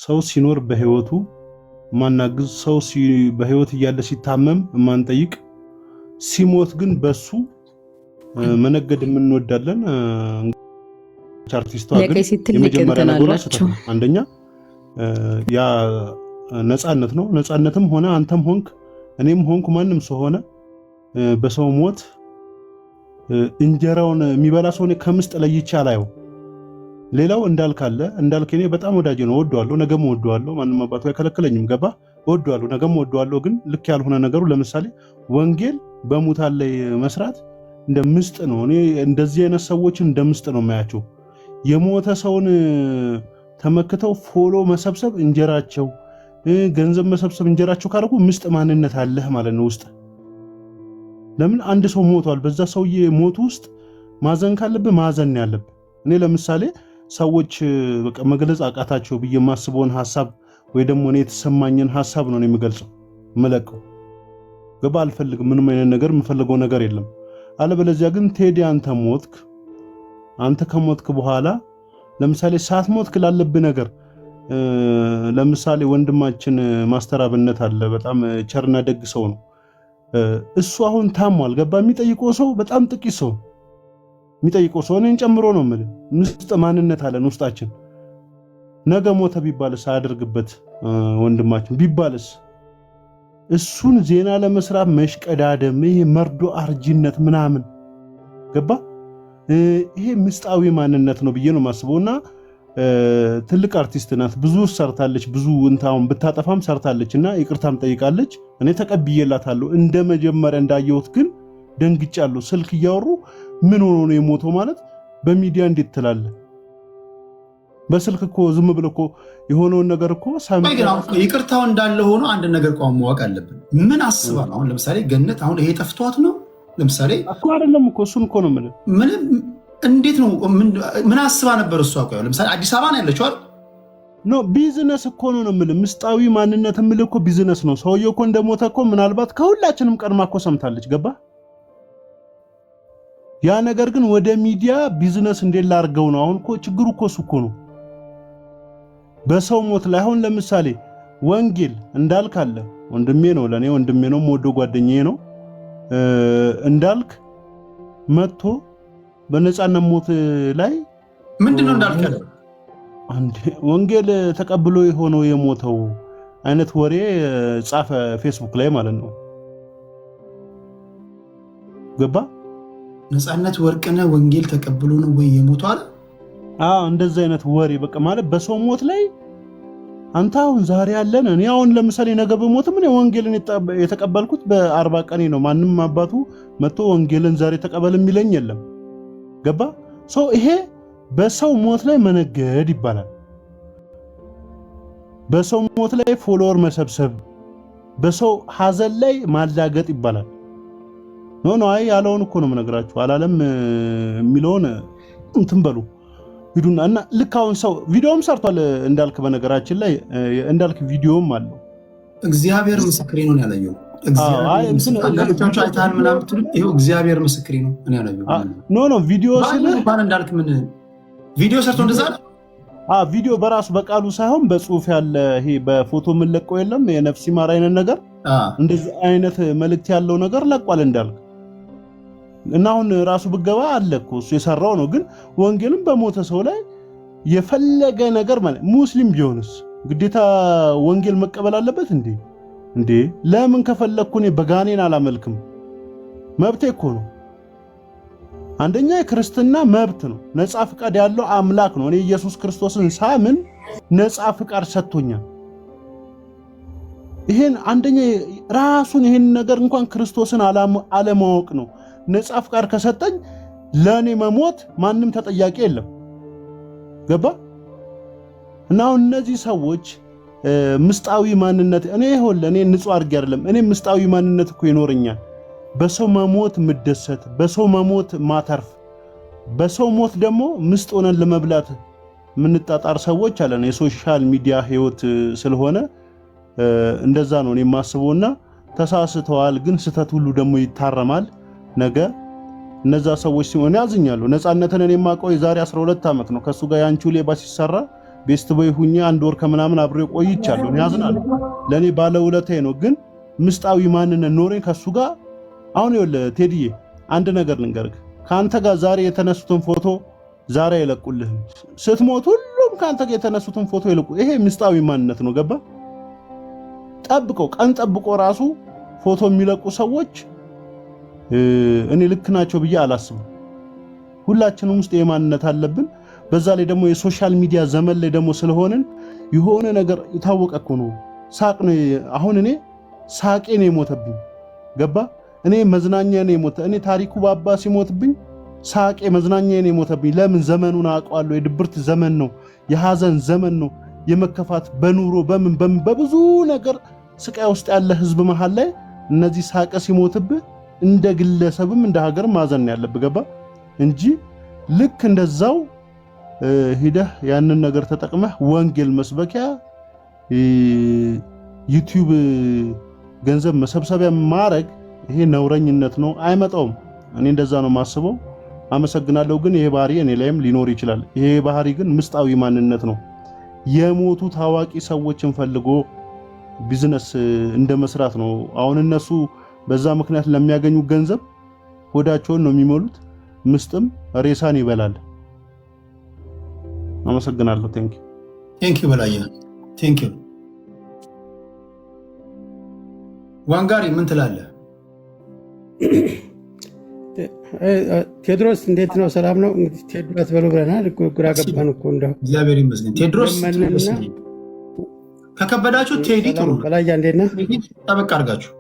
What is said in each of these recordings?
ሰው ሲኖር በህይወቱ ማናግዝ ሰው በህይወት እያለ ሲታመም ማንጠይቅ ሲሞት ግን በሱ መነገድ የምንወዳለን። አርቲስቷ ግን የመጀመሪያ ነገራቸው አንደኛ ያ ነፃነት ነው። ነፃነትም ሆነ አንተም ሆንክ እኔም ሆንኩ ማንም ሰው ሆነ በሰው ሞት እንጀራውን የሚበላ ሰው ከምስጥ ለይቼ አላየው። ሌላው እንዳልካለ እንዳልክ እኔ በጣም ወዳጅ ነው፣ ወደዋለሁ፣ ነገም ወደዋለሁ። ማንም አባቱ አይከለክለኝም። ገባ ወደዋለሁ፣ ነገም ወደዋለሁ። ግን ልክ ያልሆነ ነገሩ ለምሳሌ ወንጌል በሙታን ላይ መስራት እንደ ምስጥ ነው። እኔ እንደዚህ አይነት ሰዎችን እንደ ምስጥ ነው የማያቸው። የሞተ ሰውን ተመክተው ፎሎ መሰብሰብ እንጀራቸው፣ ገንዘብ መሰብሰብ እንጀራቸው ካደረጉ ምስጥ ማንነት አለህ ማለት ነው ውስጥ። ለምን አንድ ሰው ሞቷል፣ በዛ ሰውዬ ሞት ውስጥ ማዘን ካለብህ ማዘን ያለብህ። እኔ ለምሳሌ ሰዎች በቃ መግለጽ አቃታቸው ብዬ የማስበውን ሐሳብ ወይ ደግሞ እኔ የተሰማኝን ሐሳብ ነው የሚገልጸው መለቀው። ገባ አልፈልግም፣ ምንም አይነት ነገር የምፈልገው ነገር የለም። አለበለዚያ ግን ቴዲ አንተ ሞትክ፣ አንተ ከሞትክ በኋላ ለምሳሌ ሳትሞትክ ላለብህ ነገር ለምሳሌ ወንድማችን ማስተር አብነት አለ፣ በጣም ቸርና ደግ ሰው ነው። እሱ አሁን ታሟል። ገባ የሚጠይቀው ሰው በጣም ጥቂት ሰው የሚጠይቀው ሰው እኔን ጨምሮ ነው የምልህ። ምስጥ ማንነት አለን ውስጣችን። ነገ ሞተ ቢባልስ አያደርግበት ወንድማችን ቢባልስ እሱን ዜና ለመስራት መሽቀዳደም፣ ይሄ መርዶ አርጅነት ምናምን ገባ። ይሄ ምስጣዊ ማንነት ነው ብዬ ነው የማስበውና ትልቅ አርቲስት ናት። ብዙ ሰርታለች፣ ብዙ እንታውን ብታጠፋም ሰርታለችና ይቅርታም ጠይቃለች። እኔ ተቀብዬላታለሁ። እንደ መጀመሪያ እንዳየሁት ግን ደንግጫለሁ። ስልክ እያወሩ ምን ሆኖ ነው የሞተው ማለት በሚዲያ እንዴት ትላለህ? በስልክ እኮ ዝም ብለህ እኮ የሆነውን ነገር እኮ ይቅርታው እንዳለ ሆኖ አንድ ነገር ቋም ማወቅ አለብን። ምን አስባ ነው አሁን ለምሳሌ ገነት አሁን ይሄ ጠፍቷት ነው ለምሳሌ እኮ አይደለም እኮ እሱን እኮ ነው የምልህ። እንዴት ነው ምን አስባ ነበር እሷ? እኮ ለምሳሌ አዲስ አበባ ነው ያለችው አይደል? ኖ ቢዝነስ እኮ ነው የምልህ። ምስጣዊ ማንነት የምልህ እኮ ቢዝነስ ነው። ሰውየው እኮ እንደሞተ እኮ ምናልባት ከሁላችንም ቀድማ እኮ ሰምታለች። ገባ ያ ነገር ግን ወደ ሚዲያ ቢዝነስ እንዴት ላርገው ነው? አሁን እኮ ችግሩ እኮ እሱ እኮ ነው። በሰው ሞት ላይ አሁን ለምሳሌ ወንጌል እንዳልክ አለ፣ ወንድሜ ነው፣ ለኔ ወንድሜ ነው፣ የምወደው ጓደኛዬ ነው። እንዳልክ መጥቶ በነፃነት ሞት ላይ ምንድነው እንዳልክ ያለው አንዴ ወንጌል ተቀብሎ የሆነው የሞተው አይነት ወሬ ጻፈ ፌስቡክ ላይ ማለት ነው። ገባ ነፃነት ወርቅነህ ወንጌል ተቀብሎ ነው ወይ የሞተው አለ? እንደዛ አይነት ወሬ በቃ ማለት በሰው ሞት ላይ አንተ አሁን ዛሬ ያለን እኔ አሁን ለምሳሌ ነገ በሞትም እኔ ወንጌልን የተቀበልኩት በ40 ቀኔ ነው። ማንም አባቱ መጥቶ ወንጌልን ዛሬ ተቀበል የሚለኝ የለም። ገባ ሰው ይሄ በሰው ሞት ላይ መነገድ ይባላል። በሰው ሞት ላይ ፎሎወር መሰብሰብ፣ በሰው ሐዘን ላይ ማላገጥ ይባላል። ኖ አይ ያለውን እኮ ነው የምነግራችሁ። አላለም የሚለውን እንትን በሉ ሂዱና እና ልክ አሁን ሰው ቪዲዮም ሰርቷል እንዳልክ። በነገራችን ላይ እንዳልክ ቪዲዮም አለው። እግዚአብሔር ምስክሬ ነው ያለየው። እግዚአብሔር ምስክሬ ነው እኔ ያለየው። ኖ ቪዲዮ ሲል እንዳልክ ምን ቪዲዮ ሰርቶ እንደዛ ቪዲዮ በራሱ በቃሉ ሳይሆን በጽሁፍ ያለ ይሄ በፎቶ ምን ለቀው የለም የነፍስ ይማር አይነት ነገር እንደዚህ አይነት መልእክት ያለው ነገር ለቋል እንዳልክ። እና አሁን ራሱ ብገባ አለ እኮ እሱ የሰራው ነው። ግን ወንጌልም በሞተ ሰው ላይ የፈለገ ነገር ማለት ሙስሊም ቢሆንስ ግዴታ ወንጌል መቀበል አለበት እንዴ? ለምን ከፈለኩ እኔ በጋኔን አላመልክም? መብቴ እኮ ነው። አንደኛ የክርስትና መብት ነው። ነፃ ፍቃድ ያለው አምላክ ነው። እኔ ኢየሱስ ክርስቶስን ሳምን ነፃ ፍቃድ ሰጥቶኛል። ይሄን አንደኛ ራሱን ይሄን ነገር እንኳን ክርስቶስን አለማወቅ ነው። ነፃ ፍቃድ ከሰጠኝ ለኔ መሞት ማንም ተጠያቂ የለም። ገባ እና አሁን እነዚህ ሰዎች ምስጣዊ ማንነት እኔ ንጹህ አድርጌ አይደለም። እኔ ምስጣዊ ማንነት እኮ ይኖረኛል። በሰው መሞት ምደሰት፣ በሰው መሞት ማተርፍ፣ በሰው ሞት ደግሞ ምስጥ ሆነን ለመብላት ምንጣጣር ሰዎች አለን። የሶሻል ሚዲያ ህይወት ስለሆነ እንደዛ ነው እኔ የማስበውና ተሳስተዋል። ግን ስተት ሁሉ ደግሞ ይታረማል። ነገ እነዛ ሰዎች ሲሆን ያዝኛሉ። ነፃነትን እኔ የማውቀው የዛሬ 12 ዓመት ነው። ከሱ ጋር ያንቹ ሌባ ሲሰራ ቤስት ቦይ ሁኜ 1 ወር ከምናምን አብሬ ቆይቻለሁ። ያዝናለሁ። ለኔ ባለውለታዬ ነው። ግን ምስጣዊ ማንነት ኖሬን ከሱ ጋር አሁን ይኸውልህ ቴዲዬ አንድ ነገር ልንገርህ። ካንተ ጋር ዛሬ የተነሱትን ፎቶ ዛሬ አይለቁልህም። ስትሞት ሁሉም ካንተ ጋር የተነሱትን ፎቶ ይልቁ። ይሄ ምስጣዊ ማንነት ነው። ገባ? ጠብቀው ቀን ጠብቆ ራሱ ፎቶ የሚለቁ ሰዎች እኔ ልክ ናቸው ብዬ አላስብም። ሁላችንም ውስጥ የማንነት አለብን። በዛ ላይ ደግሞ የሶሻል ሚዲያ ዘመን ላይ ደግሞ ስለሆነን የሆነ ነገር የታወቀ እኮ ነው። ሳቅ ነው። አሁን እኔ ሳቄ ነው የሞተብኝ። ገባ? እኔ መዝናኛ ነው የሞተ። እኔ ታሪኩ ባባ ሲሞትብኝ ሳቄ መዝናኛ ነው የሞተብኝ። ለምን? ዘመኑን አውቀዋለሁ። የድብርት ዘመን ነው፣ የሐዘን ዘመን ነው፣ የመከፋት በኑሮ በምን በብዙ ነገር ስቃይ ውስጥ ያለ ህዝብ መሃል ላይ እነዚህ ሳቀ ሲሞትብህ እንደ ግለሰብም እንደ ሀገር ማዘን ያለብህ። ገባ? እንጂ ልክ እንደዛው ሂደህ ያንን ነገር ተጠቅመህ ወንጌል መስበኪያ ዩቲዩብ ገንዘብ መሰብሰቢያ ማድረግ ይሄ ነውረኝነት ነው። አይመጣውም። እኔ እንደዛ ነው የማስበው። አመሰግናለሁ። ግን ይሄ ባህሪ እኔ ላይም ሊኖር ይችላል። ይሄ ባህሪ ግን ምስጣዊ ማንነት ነው። የሞቱ ታዋቂ ሰዎችን ፈልጎ ቢዝነስ እንደ መስራት ነው። አሁን እነሱ በዛ ምክንያት ለሚያገኙ ገንዘብ ሆዳቸውን ነው የሚሞሉት። ምስጥም ሬሳን ይበላል። አመሰግናለሁ። ቴንኪው በላየ ቴንኪው። ዋንጋሪ ምን ትላለህ? ቴድሮስ እንዴት ነው? ሰላም ነው? እንግዲህ ቴድሮስ በሉ ብለናል። ግራ ገባን እኮ እንደው እግዚአብሔር ይመስገን። ቴድሮስ ከከበዳችሁ ቴዲ ጥሩ ነው። በላያ እንዴት ነህ? ጠበቅ አድርጋችሁ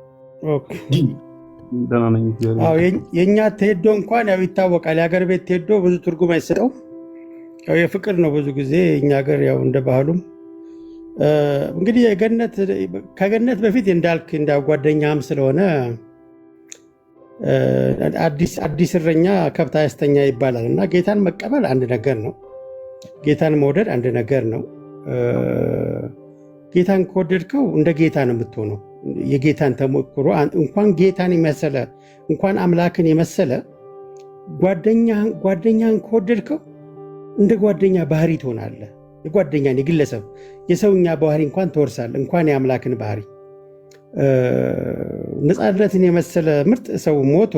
የእኛ ቴዶ እንኳን ያው ይታወቃል። የሀገር ቤት ቴዶ ብዙ ትርጉም አይሰጠው። ያው የፍቅር ነው ብዙ ጊዜ እኛ ሀገር ያው እንደ ባህሉም እንግዲህ ከገነት በፊት እንደ ጓደኛም ስለሆነ አዲስ እረኛ ከብት አያስተኛ ይባላል እና ጌታን መቀበል አንድ ነገር ነው። ጌታን መውደድ አንድ ነገር ነው። ጌታን ከወደድከው እንደ ጌታ ነው የምትሆነው። የጌታን ተሞክሮ እንኳን ጌታን የመሰለ እንኳን አምላክን የመሰለ ጓደኛን ከወደድከው እንደ ጓደኛ ባህሪ ትሆናለህ። የጓደኛን የግለሰብ የሰውኛ ባህሪ እንኳን ትወርሳለህ፣ እንኳን የአምላክን ባህሪ። ነፃነትን የመሰለ ምርጥ ሰው ሞቶ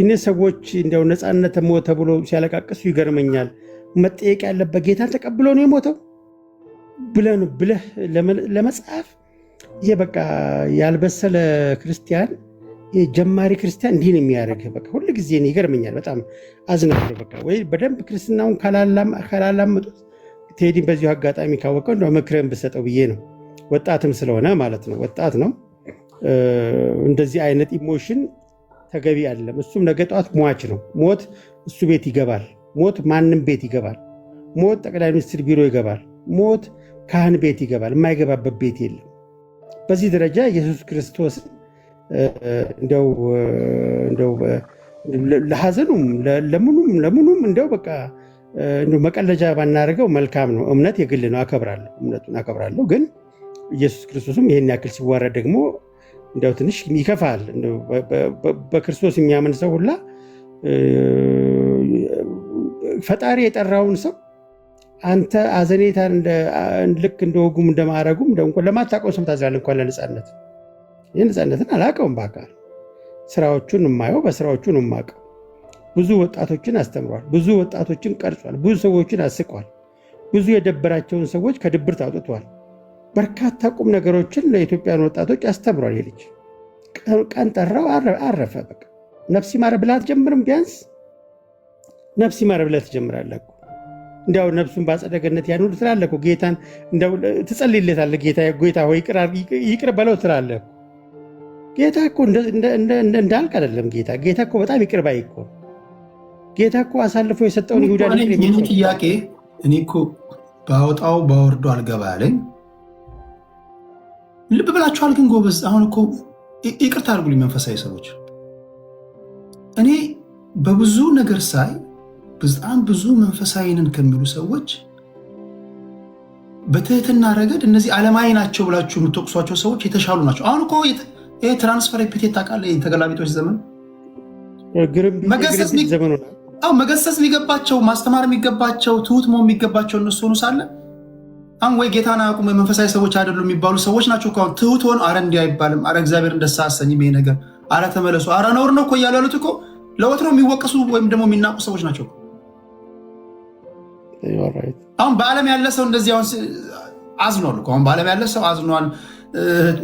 እኔ ሰዎች እንደው ነፃነት ሞተ ብሎ ሲያለቃቅሱ ይገርመኛል። መጠየቅ ያለበት ጌታን ተቀብሎ ነው የሞተው ብለህ ለመጽሐፍ ይሄ በቃ ያልበሰለ ክርስቲያን ጀማሪ ክርስቲያን እንዲህ ነው የሚያደርግህ። በቃ ሁሉ ጊዜ ይገርመኛል። በጣም አዝናለሁ። በቃ ወይ በደንብ ክርስትናውን ካላላመጡት ቴዲን በዚሁ አጋጣሚ ካወቀው እንደው ምክርህን ብሰጠው ብዬ ነው። ወጣትም ስለሆነ ማለት ነው። ወጣት ነው። እንደዚህ አይነት ኢሞሽን ተገቢ አይደለም። እሱም ነገ ጠዋት ሟች ነው። ሞት እሱ ቤት ይገባል። ሞት ማንም ቤት ይገባል። ሞት ጠቅላይ ሚኒስትር ቢሮ ይገባል። ሞት ካህን ቤት ይገባል። የማይገባበት ቤት የለም። በዚህ ደረጃ ኢየሱስ ክርስቶስ እንደው ለሐዘኑም ለምኑም እንደው በቃ መቀለጃ ባናደርገው መልካም ነው። እምነት የግል ነው። አከብራለሁ፣ እምነቱን አከብራለሁ። ግን ኢየሱስ ክርስቶስም ይሄን ያክል ሲዋረድ ደግሞ እንደው ትንሽ ይከፋል። በክርስቶስ የሚያምን ሰው ሁላ ፈጣሪ የጠራውን ሰው አንተ አዘኔታን ልክ እንደ ወጉም እንደማረጉም ለማታውቀው ሰው ታዝራለህ። እንኳን ለነፃነት ይህ ነፃነትን አላውቀውም። በአካል ስራዎቹን የማየው በስራዎቹን የማውቀው ብዙ ወጣቶችን አስተምሯል። ብዙ ወጣቶችን ቀርጿል። ብዙ ሰዎችን አስቋል። ብዙ የደበራቸውን ሰዎች ከድብርት አውጥቷል። በርካታ ቁም ነገሮችን ለኢትዮጵያን ወጣቶች አስተምሯል። የልጅ ቀን ጠራው አረፈ። በቃ ነፍሲ ማረ ብላ አትጀምርም? ቢያንስ ነፍሲ ማረ ብላ ትጀምራለህ። እንዲያው ነፍሱን በአጸደ ገነት ያኑር ትላለህ። ጌታን እንዲያው ትጸልይለታለህ። ጌታ ሆይ ይቅር በለው ትላለህ። ጌታ እኮ እንዳልክ አይደለም። ጌታ እኮ በጣም ይቅር ባይ እኮ። ጌታ እኮ አሳልፎ የሰጠውን ይሁዳ ጥያቄ እኔ እኮ ባወጣው ባወርዶ አልገባ ያለኝ ልብ ብላችኋል። ግን ጎበዝ፣ አሁን እኮ ይቅርታ አድርጉልኝ መንፈሳዊ ሰዎች፣ እኔ በብዙ ነገር ሳይ በጣም ብዙ መንፈሳዊንን ከሚሉ ሰዎች በትህትና ረገድ እነዚህ ዓለማዊ ናቸው ብላችሁ የምትወቅሷቸው ሰዎች የተሻሉ ናቸው። አሁን እኮ ትራንስፈር ፒቴት ታውቃለህ? የተገላቢጦች ዘመን መገሰጽ የሚገባቸው ማስተማር የሚገባቸው ትሁት መሆን የሚገባቸው እነሱ ሆኑ ሳለ አሁን ወይ ጌታን አያውቁም መንፈሳዊ ሰዎች አይደሉም የሚባሉ ሰዎች ናቸው እኮ ትሁት ሆኑ። አረ እንዲህ አይባልም፣ አረ እግዚአብሔር ደስ አሰኝም ይሄ ነገር፣ አረ ተመለሱ፣ አረ ነውር ነው እኮ እያሉ ያሉት እኮ ለወትሮ የሚወቀሱ ወይም ደግሞ የሚናቁ ሰዎች ናቸው። አሁን በዓለም ያለ ሰው እንደዚህ አሁን አዝኗል እኮ። አሁን በዓለም ያለ ሰው አዝኗል።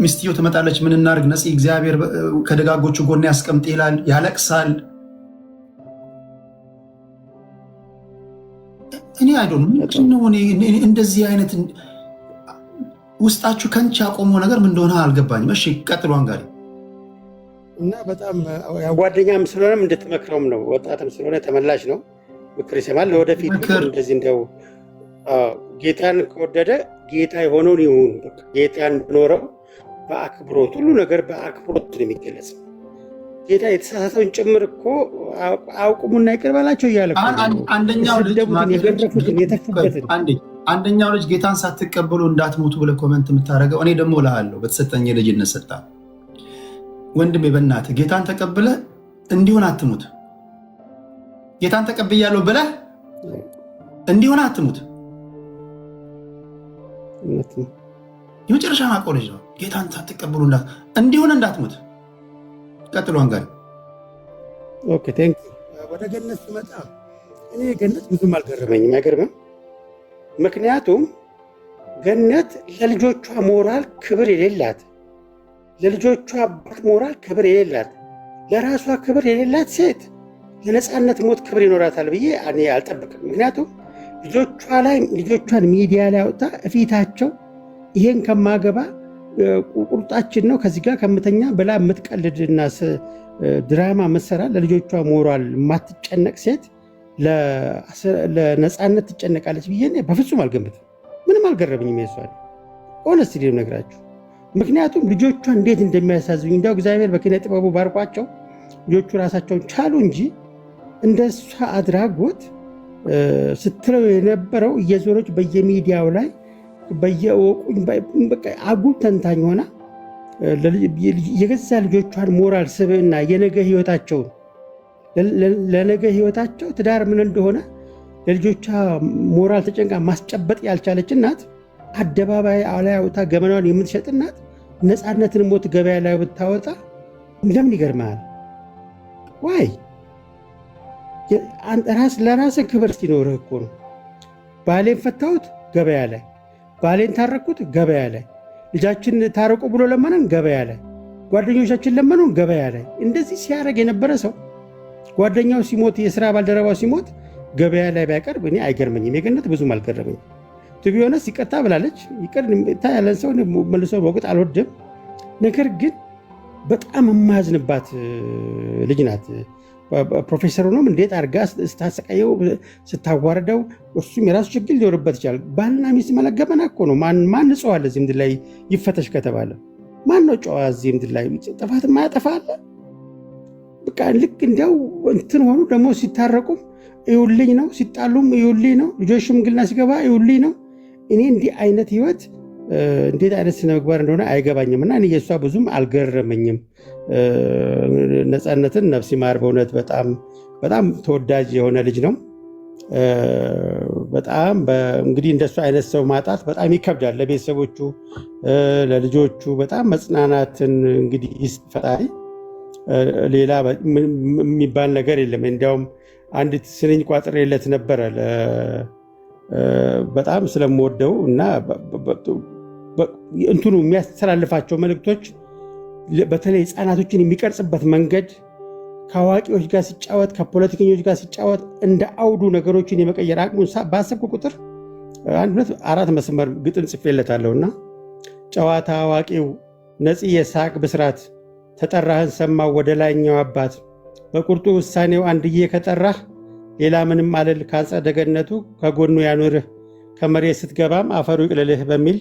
ሚስትየው ትመጣለች፣ ምን እናድርግ ነፂ፣ እግዚአብሔር ከደጋጎቹ ጎን ያስቀምጥ ይላል፣ ያለቅሳል። እኔ አይዶን እንደዚህ አይነት ውስጣችሁ ከንቺ ያቆመው ነገር ምን እንደሆነ አልገባኝም። እሺ ቀጥሉ አንጋሪ። እና በጣም ጓደኛም ስለሆነም እንድትመክረውም ነው። ወጣትም ስለሆነ ተመላሽ ነው፣ ምክር ይሰማል። ለወደፊት እንደዚህ እንደው ጌታን ከወደደ ጌታ የሆነውን ይሁን፣ ጌታን ብኖረው በአክብሮት ሁሉ ነገር በአክብሮት ነው የሚገለጸው። ጌታ የተሳሳተውን ጭምር እኮ አውቁሙና ይቅር በላቸው እያለ የገረፉትን የተፉበትን አንደኛው ልጅ ጌታን ሳትቀበሉ እንዳትሞቱ ብለህ ኮመንት የምታደርገው እኔ ደግሞ እልሃለሁ በተሰጠኝ የልጅነት ስልጣን ወንድሜ በእናትህ ጌታን ተቀብለህ እንዲሆን አትሙት። ጌታን ተቀብያለሁ ብለህ እንዲሆን አትሙት። የመጨረሻ ማቀው ልጅ ነው። ጌታን ሳትቀበሉ እንዲሆን እንዳትሙት። ቀጥሎ አንጋሪ። ኦኬ ቴንክ ወደ ገነት ስመጣ እኔ ገነት ብዙም አልገረመኝም። አይገርምም? ምክንያቱም ገነት ለልጆቿ ሞራል ክብር የሌላት፣ ለልጆቿ አባት ሞራል ክብር የሌላት፣ ለራሷ ክብር የሌላት ሴት ለነፃነት ሞት ክብር ይኖራታል ብዬ እኔ አልጠብቅም። ምክንያቱም ልጆቿን ሚዲያ ላይ አውጥታ እፊታቸው ይሄን ከማገባ ቁርጣችን ነው ከዚህ ጋር ከምተኛ ብላ የምትቀልድና ድራማ መሰራ ለልጆቿ ሞራል የማትጨነቅ ሴት ለነፃነት ትጨነቃለች ብዬ በፍጹም አልገምትም። ምንም አልገረምኝም። የሷል ሆነስቲ ሊሆን ነግራችሁ። ምክንያቱም ልጆቿ እንዴት እንደሚያሳዝኝ እንዲያው እግዚአብሔር በኪነ ጥበቡ ባርኳቸው ልጆቹ ራሳቸውን ቻሉ እንጂ እንደሷ አድራጎት ስትለው የነበረው እየዞረች በየሚዲያው ላይ አጉል ተንታኝ ሆና የገዛ ልጆቿን ሞራል ስብዕና የነገ ህይወታቸውን ለነገ ህይወታቸው ትዳር ምን እንደሆነ ለልጆቿ ሞራል ተጨንቃ ማስጨበጥ ያልቻለች እናት አደባባይ ላይ አውጥታ ገመናዋን የምትሸጥ እናት ነፃነትን ሞት ገበያ ላይ ብታወጣ ለምን ይገርማል? ዋይ ለራስን ክብር ሲኖርህ እኮ ነው። ባሌን ፈታሁት ገበያ ላይ፣ ባሌን ታረኩት ገበያ ላይ፣ ልጃችን ታረቁ ብሎ ለመነን ገበያ ላይ፣ ጓደኞቻችን ለመኑን ገበያ ላይ። እንደዚህ ሲያደርግ የነበረ ሰው ጓደኛው ሲሞት፣ የስራ ባልደረባው ሲሞት ገበያ ላይ ቢያቀርብ እኔ አይገርመኝም። የገነት ብዙም አልገረመኝ። ቢሆነስ ይቅርታ ብላለች። ይቅር ያለን ሰው መልሶ በወቅት አልወድም። ነገር ግን በጣም የማያዝንባት ልጅ ናት። ፕሮፌሰሩንም እንዴት አድርጋ ስታሰቃየው ስታዋርደው፣ እሱም የራሱ ችግር ሊኖርበት ይችላል። ባልና ሚስት መለገመና እኮ ነው። ማን ጨዋለ እዚህ ምድር ላይ ይፈተሽ ከተባለ ማን ነው ጨዋ? እዚህ ምድር ላይ ጥፋት ማያጠፋ አለ? በቃ ልክ እንዲያው እንትን ሆኑ። ደግሞ ሲታረቁም ይውልኝ ነው፣ ሲጣሉም ይውልኝ ነው፣ ልጆች ሽምግልና ሲገባ ይውልኝ ነው። እኔ እንዲህ አይነት ህይወት እንዴት አይነት ስነ ምግባር እንደሆነ አይገባኝም። እና እኔ የእሷ ብዙም አልገረመኝም። ነፃነትን ነፍስ ይማር። በእውነት በጣም ተወዳጅ የሆነ ልጅ ነው። በጣም እንግዲህ እንደሱ አይነት ሰው ማጣት በጣም ይከብዳል። ለቤተሰቦቹ ለልጆቹ በጣም መጽናናትን እንግዲህ ፈጣሪ። ሌላ የሚባል ነገር የለም። እንዲያውም አንዲት ስንኝ ቋጥሬለት ነበረ በጣም ስለምወደው እና እንትኑ የሚያስተላልፋቸው መልእክቶች በተለይ ህፃናቶችን የሚቀርጽበት መንገድ ከአዋቂዎች ጋር ሲጫወት፣ ከፖለቲከኞች ጋር ሲጫወት እንደ አውዱ ነገሮችን የመቀየር አቅሙን ባሰብኩ ቁጥር 1-2-4 መስመር ግጥም ጽፌለታለሁና ጨዋታ አዋቂው ነፂ የሳቅ ብስራት ተጠራህን ሰማው ወደ ላይኛው አባት በቁርጡ ውሳኔው አንድዬ ከጠራህ ሌላ ምንም አልል ካጸደ ገነቱ ከጎኑ ያኑርህ ከመሬት ስትገባም አፈሩ ይቅልልህ በሚል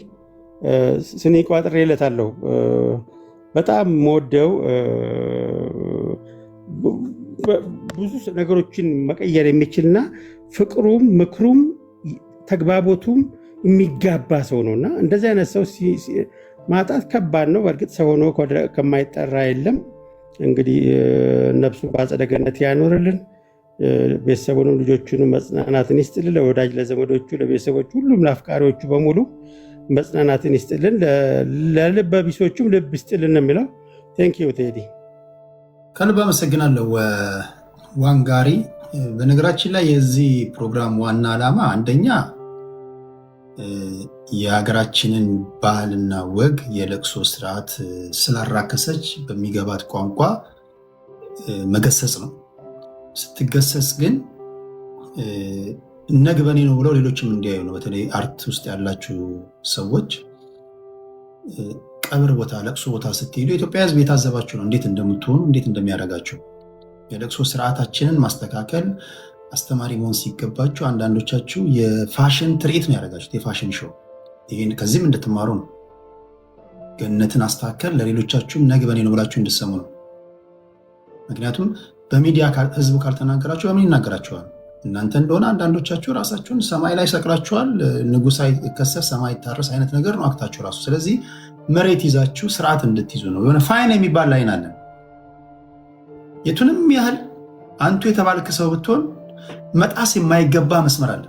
ስንኝ ቋጥሬለታለሁ። በጣም መወደው ብዙ ነገሮችን መቀየር የሚችልና ፍቅሩም ምክሩም ተግባቦቱም የሚጋባ ሰው ነውና እንደዚህ አይነት ሰው ማጣት ከባድ ነው። በእርግጥ ሰው ሆኖ ከማይጠራ የለም። እንግዲህ ነፍሱ በአጸደ ገነት ያኖርልን። ቤተሰቡንም ልጆቹንም መጽናናትን ይስጥልን። ለወዳጅ ለዘመዶቹ፣ ለቤተሰቦቹ ሁሉም ለአፍቃሪዎቹ በሙሉ መጽናናትን ይስጥልን። ለልበ ቢሶቹም ልብ ይስጥልን ነው የሚለው። ቴንኪዩ ቴዲ፣ ከልብ አመሰግናለሁ ዋንጋሪ። በነገራችን ላይ የዚህ ፕሮግራም ዋና ዓላማ አንደኛ የሀገራችንን ባህልና ወግ የለቅሶ ስርዓት ስላራከሰች በሚገባት ቋንቋ መገሰጽ ነው። ስትገሰጽ ግን ነግበኔ ነው ብለው ሌሎችም እንዲያዩ ነው። በተለይ አርት ውስጥ ያላችሁ ሰዎች ቀብር ቦታ፣ ለቅሶ ቦታ ስትሄዱ የኢትዮጵያ ሕዝብ የታዘባችሁ ነው እንዴት እንደምትሆኑ፣ እንዴት እንደሚያደርጋችሁ። የለቅሶ ስርዓታችንን ማስተካከል አስተማሪ መሆን ሲገባችሁ አንዳንዶቻችሁ የፋሽን ትርኢት ነው ያደረጋችሁት፣ የፋሽን ሾው። ይህን ከዚህም እንድትማሩ ነው። ገነትን አስተካከል ለሌሎቻችሁም ነግበኔ ነው ብላችሁ እንድሰሙ ነው። ምክንያቱም በሚዲያ ህዝብ ካልተናገራችሁ በምን ይናገራችኋል? እናንተ እንደሆነ አንዳንዶቻችሁ ራሳችሁን ሰማይ ላይ ሰቅላችኋል። ንጉሥ አይከሰስ ሰማይ ይታረስ አይነት ነገር ነው አክታችሁ ራሱ። ስለዚህ መሬት ይዛችሁ ስርዓት እንድትይዙ ነው። የሆነ ፋይን የሚባል ላይን አለን። የቱንም ያህል አንቱ የተባልክ ሰው ብትሆን መጣስ የማይገባ መስመር አለ።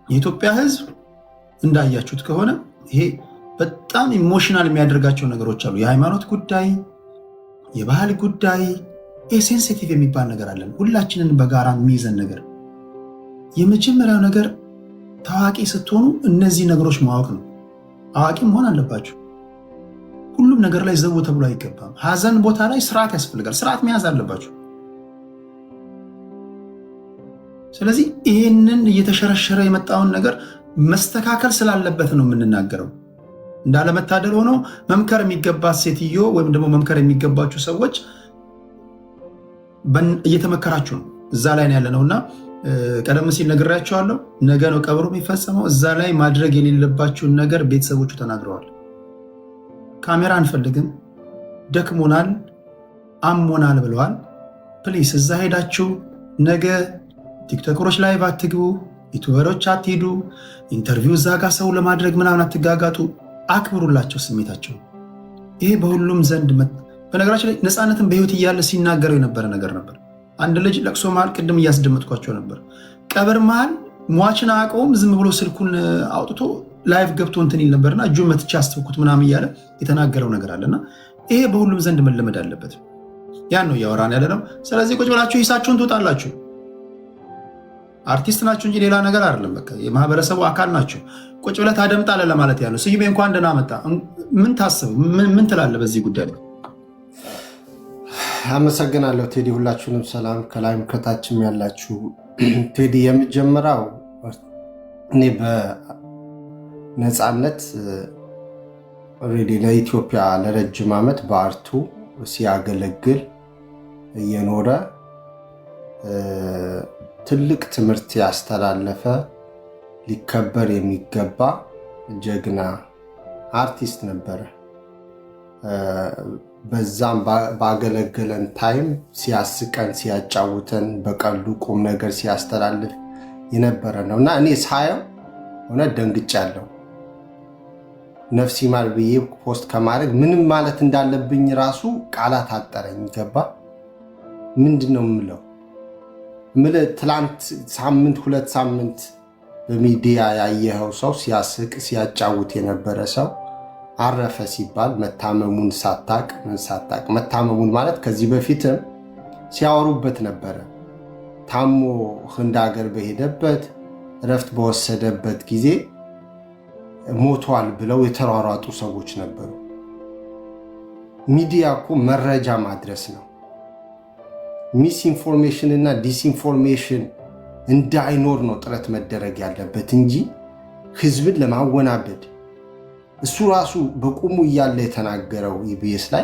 የኢትዮጵያ ህዝብ እንዳያችሁት ከሆነ ይሄ በጣም ኢሞሽናል የሚያደርጋቸው ነገሮች አሉ። የሃይማኖት ጉዳይ፣ የባህል ጉዳይ፣ ሴንሲቲቭ የሚባል ነገር አለን። ሁላችንን በጋራ የሚይዘን ነገር። የመጀመሪያው ነገር ታዋቂ ስትሆኑ እነዚህ ነገሮች ማወቅ ነው። አዋቂ መሆን አለባችሁ። ሁሉም ነገር ላይ ዘው ተብሎ አይገባም። ሀዘን ቦታ ላይ ስርዓት ያስፈልጋል። ስርዓት መያዝ አለባችሁ። ስለዚህ ይህንን እየተሸረሸረ የመጣውን ነገር መስተካከል ስላለበት ነው የምንናገረው። እንዳለመታደል ሆኖ መምከር የሚገባት ሴትዮ ወይም ደግሞ መምከር የሚገባችሁ ሰዎች እየተመከራችሁ ነው። እዛ ላይ ነው ያለነው እና ቀደም ሲል ነግሬያቸዋለሁ። ነገ ነው ቀብሩ የሚፈጸመው። እዛ ላይ ማድረግ የሌለባችሁን ነገር ቤተሰቦቹ ተናግረዋል። ካሜራ አንፈልግም፣ ደክሞናል፣ አሞናል ብለዋል። ፕሊስ እዛ ሄዳችሁ ነገ ቲክቶከሮች ላይ አትግቡ፣ ዩቱበሮች አትሄዱ፣ ኢንተርቪው እዛ ጋር ሰው ለማድረግ ምናምን አትጋጋጡ። አክብሩላቸው ስሜታቸው። ይሄ በሁሉም ዘንድ በነገራችን ላይ ነፃነትን በህይወት እያለ ሲናገረው የነበረ ነገር ነበር። አንድ ልጅ ለቅሶ መሃል ቅድም እያስደመጥኳቸው ነበር። ቀብር መሃል ሟችን አያውቀውም። ዝም ብሎ ስልኩን አውጥቶ ላይቭ ገብቶ እንትን ይል ነበርና እጁን መትቼ አስተውኩት ምናምን እያለ የተናገረው ነገር አለና ይሄ በሁሉም ዘንድ መለመድ አለበት። ያን ነው እያወራን ያለ ነው። ስለዚህ ቁጭ ብላችሁ ሂሳችሁን ትወጣላችሁ። አርቲስት ናችሁ እንጂ ሌላ ነገር አይደለም። በቃ የማህበረሰቡ አካል ናችሁ። ቁጭ ብለህ ታደምጣለህ ለማለት ያለው። ስዩሜ እንኳን ደህና መጣ። ምን ታስብ? ምን ትላለህ በዚህ ጉዳይ ላይ? አመሰግናለሁ ቴዲ። ሁላችሁንም ሰላም፣ ከላይም ከታችም ያላችሁ። ቴዲ የምጀምረው እኔ በነፃነት ኦልሬዲ ለኢትዮጵያ ለረጅም ዓመት በአርቱ ሲያገለግል እየኖረ ትልቅ ትምህርት ያስተላለፈ ሊከበር የሚገባ ጀግና አርቲስት ነበረ። በዛም ባገለገለን ታይም ሲያስቀን፣ ሲያጫውተን፣ በቀሉ ቁም ነገር ሲያስተላልፍ የነበረ ነው እና እኔ ሳየው እውነት ደንግጫለሁ። ነፍስ ይማር ብዬ ፖስት ከማድረግ ምንም ማለት እንዳለብኝ ራሱ ቃላት አጠረኝ። ገባ ምንድን ነው የምለው? ትላንት ሳምንት 2 ሳምንት በሚዲያ ያየኸው ሰው ሲያስቅ ሲያጫውት የነበረ ሰው አረፈ ሲባል መታመሙን ሳታቅ ምን ሳታቅ፣ መታመሙን ማለት ከዚህ በፊትም ሲያወሩበት ነበረ። ታሞ ህንድ ሀገር በሄደበት እረፍት በወሰደበት ጊዜ ሞቷል ብለው የተሯሯጡ ሰዎች ነበሩ። ሚዲያ እኮ መረጃ ማድረስ ነው። ሚስ ኢንፎርሜሽን እና ዲስኢንፎርሜሽን እንዳይኖር ነው ጥረት መደረግ ያለበት እንጂ ህዝብን ለማወናበድ። እሱ ራሱ በቁሙ እያለ የተናገረው ኢቢኤስ ላይ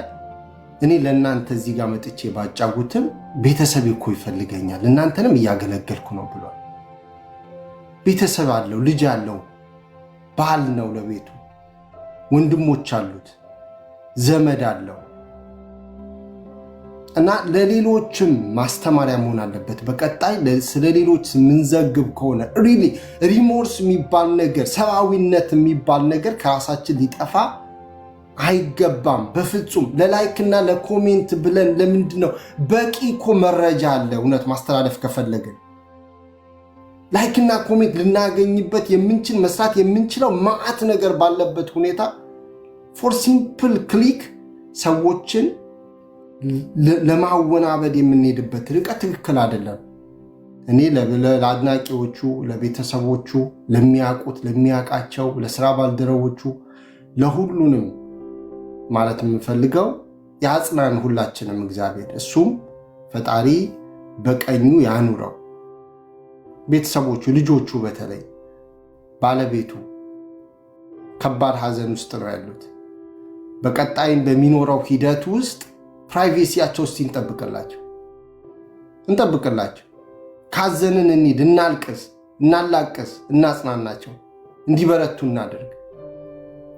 እኔ ለእናንተ እዚህ ጋር መጥቼ ባጫውትም ቤተሰብ እኮ ይፈልገኛል፣ እናንተንም እያገለገልኩ ነው ብሏል። ቤተሰብ አለው፣ ልጅ አለው፣ ባል ነው ለቤቱ፣ ወንድሞች አሉት፣ ዘመድ አለው እና ለሌሎችም ማስተማሪያ መሆን አለበት። በቀጣይ ስለ ሌሎች የምንዘግብ ከሆነ ሪሊ ሪሞርስ የሚባል ነገር፣ ሰብአዊነት የሚባል ነገር ከራሳችን ሊጠፋ አይገባም በፍጹም። ለላይክና ለኮሜንት ብለን ለምንድነው? በቂ እኮ መረጃ አለ። እውነት ማስተላለፍ ከፈለግን ላይክና ኮሜንት ልናገኝበት የምንችል መስራት የምንችለው ማዕት ነገር ባለበት ሁኔታ ፎር ሲምፕል ክሊክ ሰዎችን ለማወናበድ የምንሄድበት ርቀት ትክክል አይደለም። እኔ ለአድናቂዎቹ፣ ለቤተሰቦቹ፣ ለሚያውቁት፣ ለሚያውቃቸው፣ ለስራ ባልደረቦቹ ለሁሉንም ማለት የምፈልገው ያጽናን ሁላችንም እግዚአብሔር። እሱም ፈጣሪ በቀኙ ያኑረው። ቤተሰቦቹ፣ ልጆቹ፣ በተለይ ባለቤቱ ከባድ ሐዘን ውስጥ ነው ያሉት። በቀጣይም በሚኖረው ሂደት ውስጥ ፕራይቬሲያቸው እስቲ እንጠብቅላቸው። ካዘንን እንሂድ፣ እናልቅስ፣ እናላቅስ፣ እናጽናናቸው፣ እንዲበረቱ እናደርግ።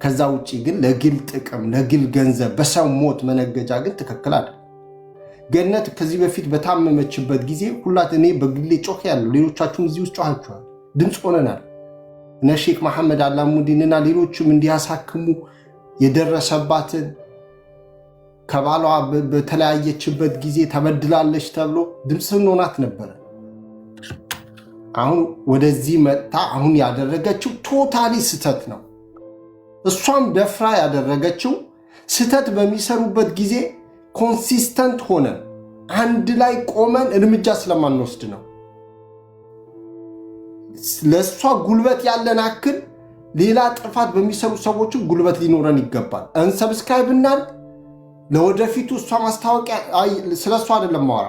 ከዛ ውጪ ግን ለግል ጥቅም፣ ለግል ገንዘብ፣ በሰው ሞት መነገጃ ግን ትክክል አይደለም። ገነት ከዚህ በፊት በታመመችበት ጊዜ ሁላት እኔ በግሌ ጮህ ያለው ሌሎቻችሁም እዚህ ውስጥ ጮኻችኋል፣ ድምፅ ሆነናል። እነ ሼክ መሐመድ አላሙዲንና ሌሎችም እንዲያሳክሙ የደረሰባትን ከባሏ በተለያየችበት ጊዜ ተበድላለች ተብሎ ድምፅ ሆናት ነበረ። አሁን ወደዚህ መጥታ አሁን ያደረገችው ቶታሊ ስተት ነው። እሷም ደፍራ ያደረገችው ስተት በሚሰሩበት ጊዜ ኮንሲስተንት ሆነን አንድ ላይ ቆመን እርምጃ ስለማንወስድ ነው። ለእሷ ጉልበት ያለን አክል ሌላ ጥፋት በሚሰሩ ሰዎችም ጉልበት ሊኖረን ይገባል። እንሰብስክራይብ እናል ለወደፊቱ እሷ ማስታወቂያ ስለ እሷ አይደለም ማወራ።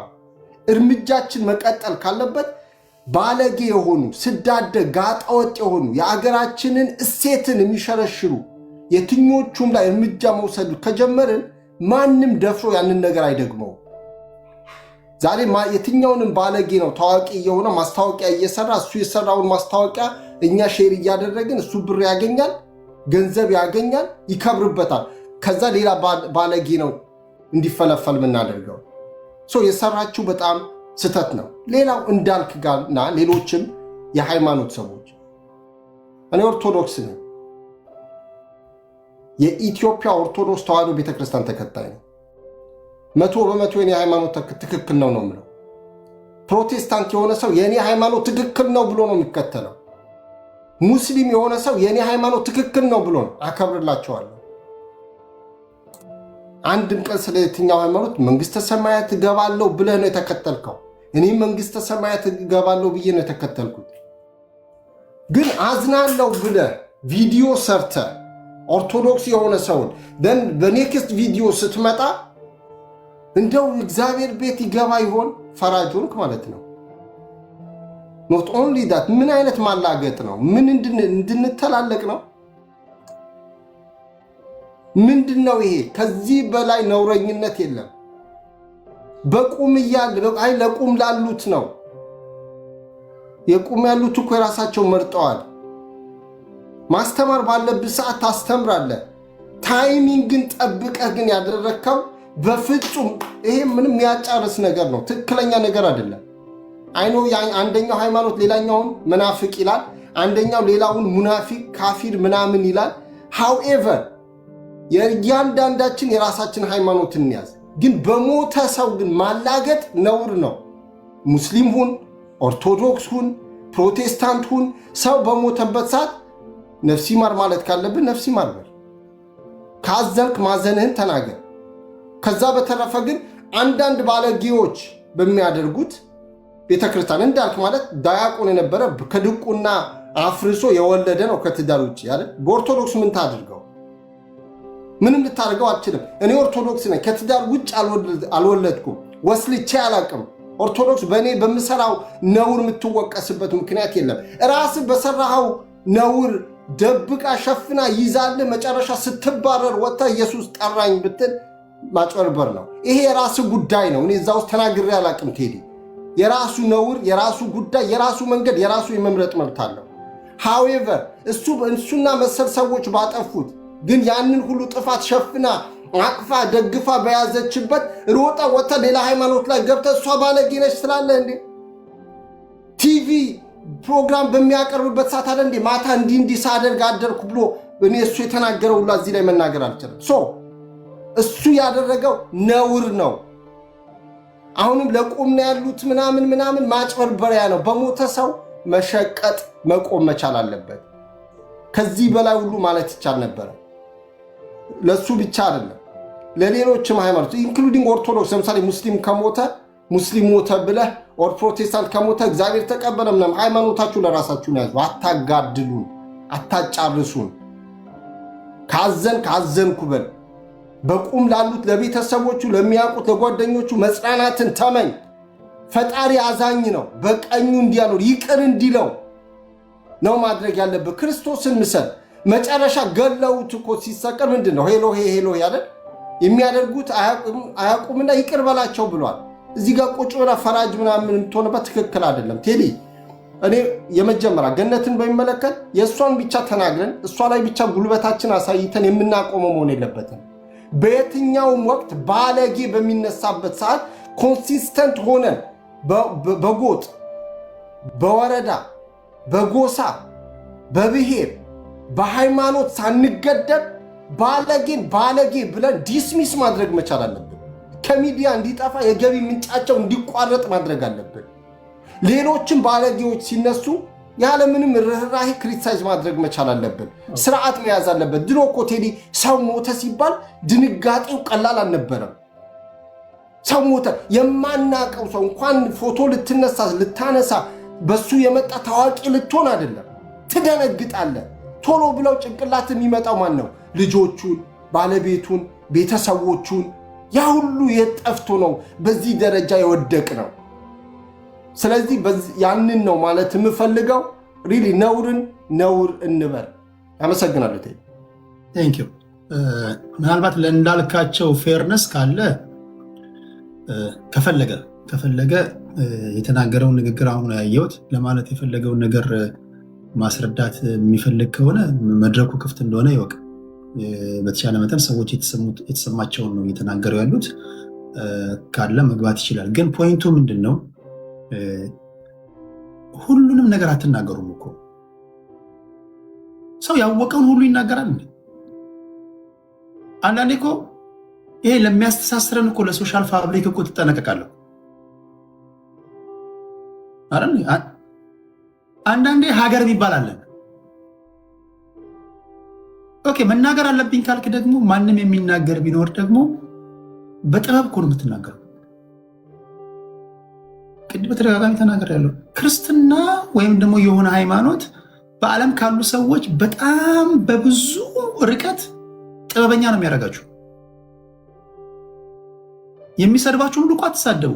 እርምጃችን መቀጠል ካለበት ባለጌ የሆኑ ስዳደግ ጋጠወጥ የሆኑ የአገራችንን እሴትን የሚሸረሽሩ የትኞቹም ላይ እርምጃ መውሰድ ከጀመርን ማንም ደፍሮ ያንን ነገር አይደግመው። ዛሬ የትኛውንም ባለጌ ነው ታዋቂ የሆነ ማስታወቂያ እየሰራ እሱ የሰራውን ማስታወቂያ እኛ ሼር እያደረግን እሱ ብር ያገኛል፣ ገንዘብ ያገኛል፣ ይከብርበታል። ከዛ ሌላ ባለጌ ነው እንዲፈለፈል የምናደርገው። የሰራችው በጣም ስተት ነው። ሌላው እንዳልክ ጋርና ሌሎችም የሃይማኖት ሰዎች፣ እኔ ኦርቶዶክስ ነኝ፣ የኢትዮጵያ ኦርቶዶክስ ተዋሕዶ ቤተክርስቲያን ተከታይ ነው። 100% የኔ ሃይማኖት ትክክል ነው ነው የምለው። ፕሮቴስታንት የሆነ ሰው የኔ ሃይማኖት ትክክል ነው ብሎ ነው የሚከተለው። ሙስሊም የሆነ ሰው የኔ ሃይማኖት ትክክል ነው ብሎ ነው። አከብርላቸዋለሁ። አንድም ቀን ስለ የትኛው ሃይማኖት መንግስተ ሰማያት እገባለሁ ብለህ ነው የተከተልከው? እኔ መንግስተ ሰማያት እገባለሁ ብዬ ነው የተከተልኩት። ግን አዝናለሁ ብለህ ቪዲዮ ሰርተ ኦርቶዶክስ የሆነ ሰውን በኔክስት ቪዲዮ ስትመጣ እንደው እግዚአብሔር ቤት ይገባ ይሆን ፈራጅ ሆንክ ማለት ነው። ኖት ኦንሊ ዳት፣ ምን አይነት ማላገጥ ነው? ምን እንድንተላለቅ ነው? ምንድነው ይሄ? ከዚህ በላይ ነውረኝነት የለም። በቁም እያለ አይ ለቁም ላሉት ነው። የቁም ያሉት እኮ የራሳቸው መርጠዋል። ማስተማር ባለብህ ሰዓት ታስተምራለህ። ታይሚንግን ጠብቀህ ግን ያደረግከው በፍጹም ይሄ ምንም ያጫርስ ነገር ነው። ትክክለኛ ነገር አይደለም። አይኖ አንደኛው ሃይማኖት ሌላኛውን መናፍቅ ይላል፣ አንደኛው ሌላውን ሙናፊቅ ካፊር ምናምን ይላል። ሃውኤቨር የእያንዳንዳችን የራሳችን ሃይማኖት እንያዝ። ግን በሞተ ሰው ግን ማላገጥ ነውር ነው። ሙስሊም ሁን፣ ኦርቶዶክስ ሁን፣ ፕሮቴስታንት ሁን፣ ሰው በሞተበት ሰዓት ነፍሲ ማር ማለት ካለብን ነፍሲ ማር በል። ካዘንክ ማዘንህን ተናገር። ከዛ በተረፈ ግን አንዳንድ ባለጌዎች በሚያደርጉት ቤተክርስቲያን እንዳልክ ማለት ዳያቆን የነበረ ከድቁና አፍርሶ የወለደ ነው ከትዳር ውጭ ያለ። በኦርቶዶክስ ምን ታድርገው? ምንም ልታደርገው አልችልም። እኔ ኦርቶዶክስ ነኝ፣ ከትዳር ውጭ አልወለድኩም፣ ወስልቼ አላቅም። ኦርቶዶክስ በእኔ በምሰራው ነውር የምትወቀስበት ምክንያት የለም። ራስህ በሰራኸው ነውር ደብቃ ሸፍና ይዛልህ መጨረሻ ስትባረር ወጥተህ ኢየሱስ ጠራኝ ብትል ማጭበርበር ነው። ይሄ የራሱ ጉዳይ ነው። እኔ እዛ ውስጥ ተናግሬ አላቅም። ቴዲ የራሱ ነውር፣ የራሱ ጉዳይ፣ የራሱ መንገድ፣ የራሱ የመምረጥ መብት አለው። ሃዌቨር እሱና መሰል ሰዎች ባጠፉት ግን ያንን ሁሉ ጥፋት ሸፍና አቅፋ ደግፋ በያዘችበት ሮጣ ወጥታ ሌላ ሃይማኖት ላይ ገብታ እሷ ባለጌ ነች ስላለህ እንዴ? ቲቪ ፕሮግራም በሚያቀርብበት ሰዓት አለ እንዴ ማታ እንዲህ ሳደርግ አደርኩ ብሎ እኔ እሱ የተናገረው ሁሉ እዚህ ላይ መናገር አልችልም። እሱ ያደረገው ነውር ነው። አሁንም ለቁም ነው ያሉት ምናምን ማጭበርበሪያ ነው። በሞተ ሰው መሸቀጥ መቆም መቻል አለበት። ከዚህ በላይ ሁሉ ማለት ይቻል ነበር። ለሱ ብቻ አይደለም ለሌሎችም ሃይማኖት ኢንክሉዲንግ ኦርቶዶክስ ለምሳሌ ሙስሊም ሞተ ብለህ ኦር ፕሮቴስታንት ከሞተ እግዚአብሔር ተቀበለ ምናምን ሃይማኖታችሁ ለራሳችሁ ያዙ። አታጋድሉን፣ አታጫርሱን። ካዘንኩ በል በቁም ላሉት ለቤተሰቦቹ ለሚያውቁት ለጓደኞቹ መጽናናትን ተመኝ። ፈጣሪ አዛኝ ነው። በቀኙ እንዲያኖር ይቅር እንዲለው ነው ማድረግ ያለብህ። ክርስቶስን ምሰል። መጨረሻ ገለውት እኮ ሲሰቀል ምንድነው ሄሎሄ አይደል የሚያደርጉት አያውቁምና ይቅር በላቸው ብሏል። እዚህ ጋር ቁጭ ብለህ ፈራጅ ምናምን የምትሆንበት ትክክል አይደለም። ቴዲ እኔ የመጀመሪያ ገነትን በሚመለከት የእሷን ብቻ ተናግረን እሷ ላይ ብቻ ጉልበታችን አሳይተን የምናቆመው መሆን የለበትም። በየትኛውም ወቅት ባለጌ በሚነሳበት ሰዓት ኮንሲስተንት ሆነን በጎጥ በወረዳ በጎሳ በብሔር በሃይማኖት ሳንገደብ ባለጌ ብለን ዲስሚስ ማድረግ መቻል አለብን። ከሚዲያ እንዲጠፋ የገቢ ምንጫቸው እንዲቋረጥ ማድረግ አለብን። ሌሎችም ባለጌዎች ሲነሱ ያለምንም ርህራሄ ክሪቲሳይዝ ማድረግ መቻል አለብን። ስርዓት መያዝ አለበት። ድሮ እኮ ቴዲ ሰው ሞተ ሲባል ድንጋጤው ቀላል አልነበረም። ሰው ሞተ የማናቀው ሰው እንኳን ፎቶ ልታነሳ በሱ የመጣ ታዋቂ ልትሆን አይደለም ትደነግጣለህ። ቶሎ ብለው ጭንቅላት የሚመጣው ማን ነው? ልጆቹን፣ ባለቤቱን፣ ቤተሰቦቹን ያ ሁሉ የጠፍቶ ነው በዚህ ደረጃ የወደቅ ነው። ስለዚህ ያንን ነው ማለት የምፈልገው። ሪሊ ነውርን ነውር እንበል። አመሰግናለሁ። ቴንክ ዩ። ምናልባት ለእንዳልካቸው ፌርነስ ካለ ከፈለገ የተናገረውን ንግግር አሁን ያየሁት ለማለት የፈለገውን ነገር ማስረዳት የሚፈልግ ከሆነ መድረኩ ክፍት እንደሆነ ይወቅ። በተቻለ መጠን ሰዎች የተሰማቸውን ነው እየተናገሩ ያሉት። ካለ መግባት ይችላል። ግን ፖይንቱ ምንድን ነው? ሁሉንም ነገር አትናገሩም እኮ። ሰው ያወቀውን ሁሉ ይናገራል። አንዳንዴ እኮ ይሄ ለሚያስተሳስረን እኮ ለሶሻል ፋብሪክ እኮ ትጠነቀቃለሁ። አንዳንዴ ሀገር የሚባል አለን። ኦኬ መናገር አለብኝ ካልክ ደግሞ ማንም የሚናገር ቢኖር ደግሞ በጥበብ እኮ ነው የምትናገረው። ቅድም በተደጋጋሚ ተናገር ያለው ክርስትና ወይም ደግሞ የሆነ ሃይማኖት በዓለም ካሉ ሰዎች በጣም በብዙ ርቀት ጥበበኛ ነው የሚያደርጋችሁ። የሚሰድባችሁ ሁሉ እኮ አትሳደቡ።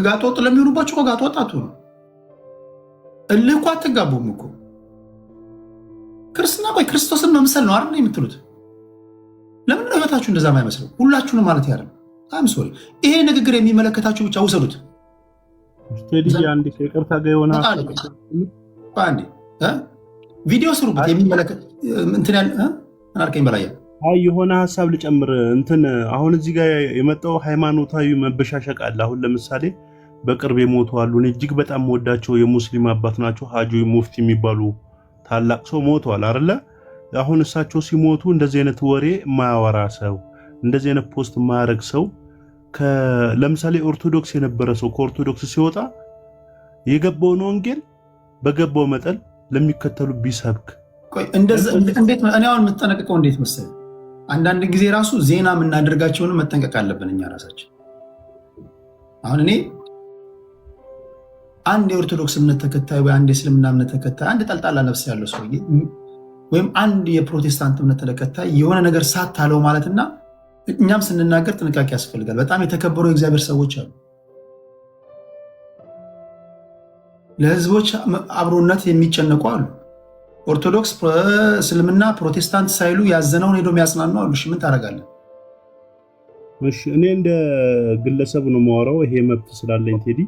ጋጠወጥ ለሚሆኑባችሁ እኮ ጋጠወጥ አትሆኑ። እልህ እኮ አትጋቡም እኮ። ክርስትና ቆይ ክርስቶስን መምሰል ነው አይደል የምትሉት? ለምን ነው ህይወታችሁ እንደዛ የማይመስለው? ሁላችሁንም ማለት ያለ አም ሶሪ። ይሄ ንግግር የሚመለከታችሁ ብቻ ውሰዱት። ቴዲ አንድ ከይቅርታ ጋር የሆነ አንዴ ቪዲዮ ስሩበት። የሚመለከት እንትን ያለ አልከኝ በላይ የሆነ ሀሳብ ልጨምር። እንትን አሁን እዚህ ጋር የመጣው ሃይማኖታዊ መበሻሸቅ አለ። አሁን ለምሳሌ በቅርብ የሞቱ አሉ። እኔ እጅግ በጣም ወዳቸው የሙስሊም አባት ናቸው። ሀጂ ሙፍቲ የሚባሉ ታላቅ ሰው ሞተዋል አይደለ? አሁን እሳቸው ሲሞቱ እንደዚህ አይነት ወሬ የማያወራ ሰው፣ እንደዚህ አይነት ፖስት የማያደርግ ሰው ለምሳሌ ኦርቶዶክስ የነበረ ሰው ከኦርቶዶክስ ሲወጣ የገባውን ወንጌል በገባው መጠን ለሚከተሉ ቢሰብክ እንዴት እኔ አሁን የምትጠነቀቀው እንዴት መሰለህ? አንዳንድ ጊዜ ራሱ ዜና የምናደርጋቸውን መጠንቀቅ አለብን እኛ ራሳችን። አሁን እኔ አንድ የኦርቶዶክስ እምነት ተከታይ ወይ አንድ የእስልምና እምነት ተከታይ አንድ ጠልጣላ ነፍስ ያለው ሰውዬ ወይም አንድ የፕሮቴስታንት እምነት ተከታይ የሆነ ነገር ሳታለው ማለትና እኛም ስንናገር ጥንቃቄ ያስፈልጋል። በጣም የተከበሩ የእግዚአብሔር ሰዎች አሉ። ለህዝቦች አብሮነት የሚጨነቁ አሉ። ኦርቶዶክስ፣ እስልምና፣ ፕሮቴስታንት ሳይሉ ያዘነውን ሄዶ የሚያጽናኑ አሉ። እሺ ምን ታደርጋለህ? እኔ እንደ ግለሰብ ነው የማወራው። ይሄ መብት ስላለኝ ቴዲ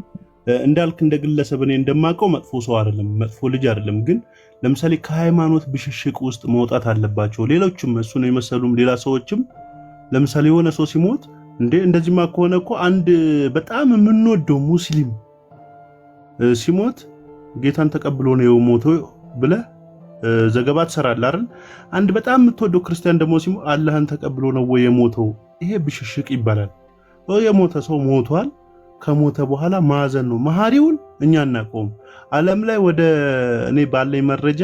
እንዳልክ እንደ ግለሰብ እኔ እንደማውቀው መጥፎ ሰው አይደለም፣ መጥፎ ልጅ አይደለም። ግን ለምሳሌ ከሃይማኖት ብሽሽቅ ውስጥ መውጣት አለባቸው። ሌሎችም እሱን የመሰሉም ሌላ ሰዎችም ለምሳሌ የሆነ ሰው ሲሞት እንደዚህማ ከሆነ እኮ አንድ በጣም የምንወደው ሙስሊም ሲሞት ጌታን ተቀብሎ ነው የሞተው ብለህ ዘገባ ትሰራለህ አይደል? አንድ በጣም የምትወደው ክርስቲያን ደግሞ አላህን ተቀብሎ ነው ወይ የሞተው? ይሄ ብሽሽቅ ይባላል። የሞተ ሰው ሞቷል። ከሞተ በኋላ ማዘን ነው። መሐሪውን እኛ እናውቀውም። ዓለም ላይ ወደ እኔ ባለኝ መረጃ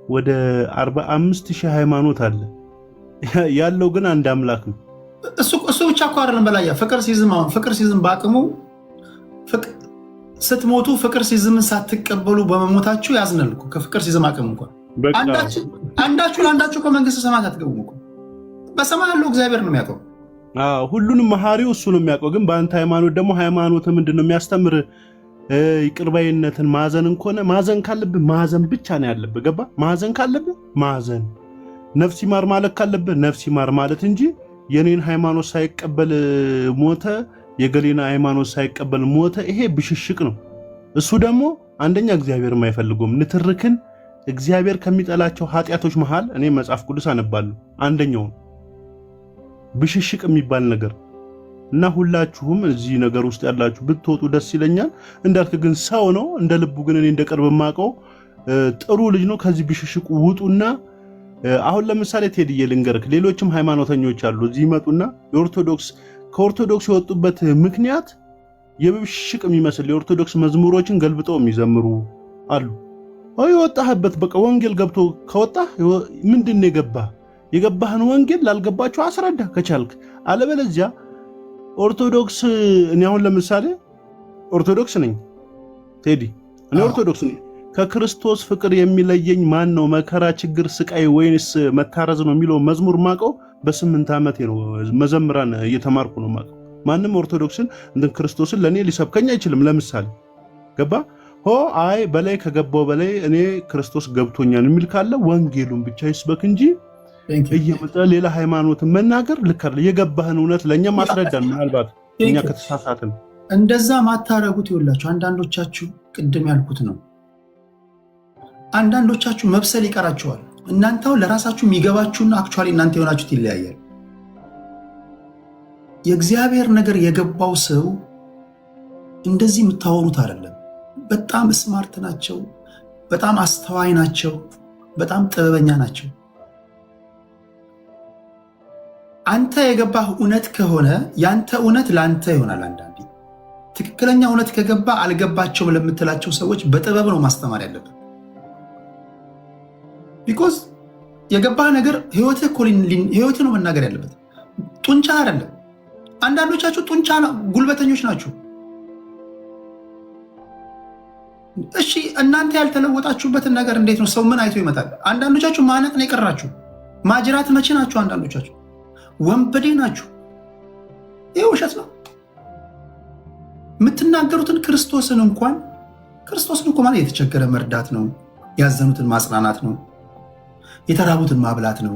ወደ 45000 ሃይማኖት አለ። ያለው ግን አንድ አምላክ ነው። እሱ ብቻ እኮ አይደለም በላያ ፍቅር ሲዝም አሁን ፍቅር ሲዝም በአቅሙ ስትሞቱ ፍቅር ሲዝምን ሳትቀበሉ በመሞታችሁ ያዝናል እኮ ከፍቅር ሲዝም አቅም እንኳን አንዳችሁ ለአንዳችሁ ከመንግስተ ሰማያት አትገቡም እኮ። በሰማይ ያለው እግዚአብሔር ነው የሚያውቀው። ሁሉንም መሐሪው እሱ ነው የሚያውቀው። ግን በአንተ ሃይማኖት ደግሞ ሃይማኖት ምንድነው የሚያስተምር? ይቅርባይነትን ማዘንን ከሆነ ማዘን ካለብህ ማዘን ብቻ ነው ያለብህ። ገባ? ማዘን ካለብህ ማዘን፣ ነፍስ ይማር ማለት ካለብህ ነፍስ ይማር ማለት እንጂ የኔን ሃይማኖት ሳይቀበል ሞተ፣ የገሌና ሃይማኖት ሳይቀበል ሞተ፣ ይሄ ብሽሽቅ ነው። እሱ ደግሞ አንደኛ እግዚአብሔር የማይፈልገውም ንትርክን እግዚአብሔር ከሚጠላቸው ኃጢአቶች መሃል እኔ መጽሐፍ ቅዱስ አነባለሁ አንደኛው ብሽሽቅ የሚባል ነገር እና ሁላችሁም እዚህ ነገር ውስጥ ያላችሁ ብትወጡ ደስ ይለኛል። እንዳልክ ግን ሰው ነው እንደ ልቡ ግን እኔ እንደቀርብ የማውቀው ጥሩ ልጅ ነው። ከዚህ ብሽሽቅ ውጡና አሁን ለምሳሌ ቴዲዬ ልንገርክ፣ ሌሎችም ሃይማኖተኞች አሉ እዚህ ይመጡና ከኦርቶዶክስ የወጡበት ምክንያት የብሽሽቅ የሚመስል የኦርቶዶክስ መዝሙሮችን ገልብጠው የሚዘምሩ አሉ። የወጣህበት በቃ ወንጌል ገብቶ ከወጣህ ምንድን ነው የገባህን ወንጌል ላልገባቸው አስረዳ ከቻልክ። አለበለዚያ ኦርቶዶክስ እኔ አሁን ለምሳሌ ኦርቶዶክስ ነኝ ቴዲ፣ እኔ ኦርቶዶክስ ነኝ። ከክርስቶስ ፍቅር የሚለየኝ ማን ነው? መከራ፣ ችግር፣ ስቃይ ወይንስ መታረዝ ነው የሚለው መዝሙር ማቀው በ8 ዓመቴ ነው። መዘምራን እየተማርኩ ነው ማቀው። ማንም ኦርቶዶክስን እንደ ክርስቶስን ለኔ ሊሰብከኝ አይችልም። ለምሳሌ ገባ አይ በላይ ከገባው በላይ እኔ ክርስቶስ ገብቶኛል የሚል ካለ ወንጌሉን ብቻ ይስበክ እንጂ እየመጣ ሌላ ሃይማኖትን መናገር ልክ አይደል። የገባህን እውነት ለኛ ማስረዳን። ምናልባት እኛ ከተሳሳትን እንደዛ ማታረጉት ይውላችሁ። አንዳንዶቻችሁ ቅድም ያልኩት ነው። አንዳንዶቻችሁ መብሰል ይቀራችኋል። እናንተው ለራሳችሁ የሚገባችሁና አክቹአሊ እናንተ የሆናችሁት ይለያያል። የእግዚአብሔር ነገር የገባው ሰው እንደዚህ የምታወሩት አይደለም። በጣም ስማርት ናቸው፣ በጣም አስተዋይ ናቸው፣ በጣም ጥበበኛ ናቸው። አንተ የገባህ እውነት ከሆነ ያንተ እውነት ለአንተ ይሆናል። አንዳንዴ ትክክለኛ እውነት ከገባ አልገባቸውም ለምትላቸው ሰዎች በጥበብ ነው ማስተማር ያለብን። ቢኮዝ የገባህ ነገር ህይወትህ ነው መናገር ያለበት፣ ጡንቻ አይደለም። አንዳንዶቻችሁ ጡንቻ ጉልበተኞች ናችሁ። እሺ እናንተ ያልተለወጣችሁበትን ነገር እንዴት ነው ሰው ምን አይቶ ይመጣል? አንዳንዶቻችሁ ማነቅ ነው የቀራችሁ። ማጅራት መቼ ናችሁ? አንዳንዶቻችሁ ወንበዴ ናችሁ። ይህ ውሸት ነው። የምትናገሩትን ክርስቶስን እንኳን ማለት የተቸገረ መርዳት ነው፣ ያዘኑትን ማጽናናት ነው፣ የተራቡትን ማብላት ነው፣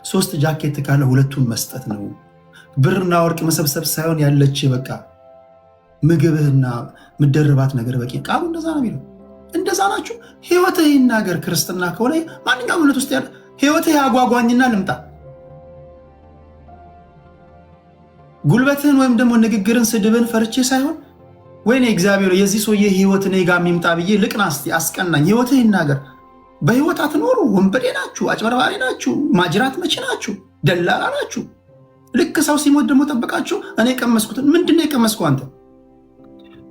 3 ጃኬት ካለ 2ቱን መስጠት ነው፣ ብርና ወርቅ መሰብሰብ ሳይሆን ያለች በቃ ምግብህና ምደርባት ነገር በቂ። ቃሉ እንደዛ ነው የሚለው። እንደዛ ናችሁ። ህይወትህ ይናገር። ክርስትና ከሆነ ማንኛውም እምነት ውስጥ ያለ ህይወትህ ያጓጓኝና ልምጣ። ጉልበትህን ወይም ደግሞ ንግግርን፣ ስድብን ፈርቼ ሳይሆን ወይኔ እግዚአብሔር የዚህ ሰውዬ ህይወት እኔ ጋር የሚምጣ ብዬ ልቅና፣ እስቲ አስቀናኝ። ህይወትህ ይናገር። በህይወት አትኖሩ። ወንበዴ ናችሁ፣ አጭበርባሪ ናችሁ፣ ማጅራት መቺ ናችሁ፣ ደላላ ናችሁ። ልክ ሰው ሲሞት ደግሞ ጠብቃችሁ እኔ የቀመስኩትን ምንድነው የቀመስኩ አንተ?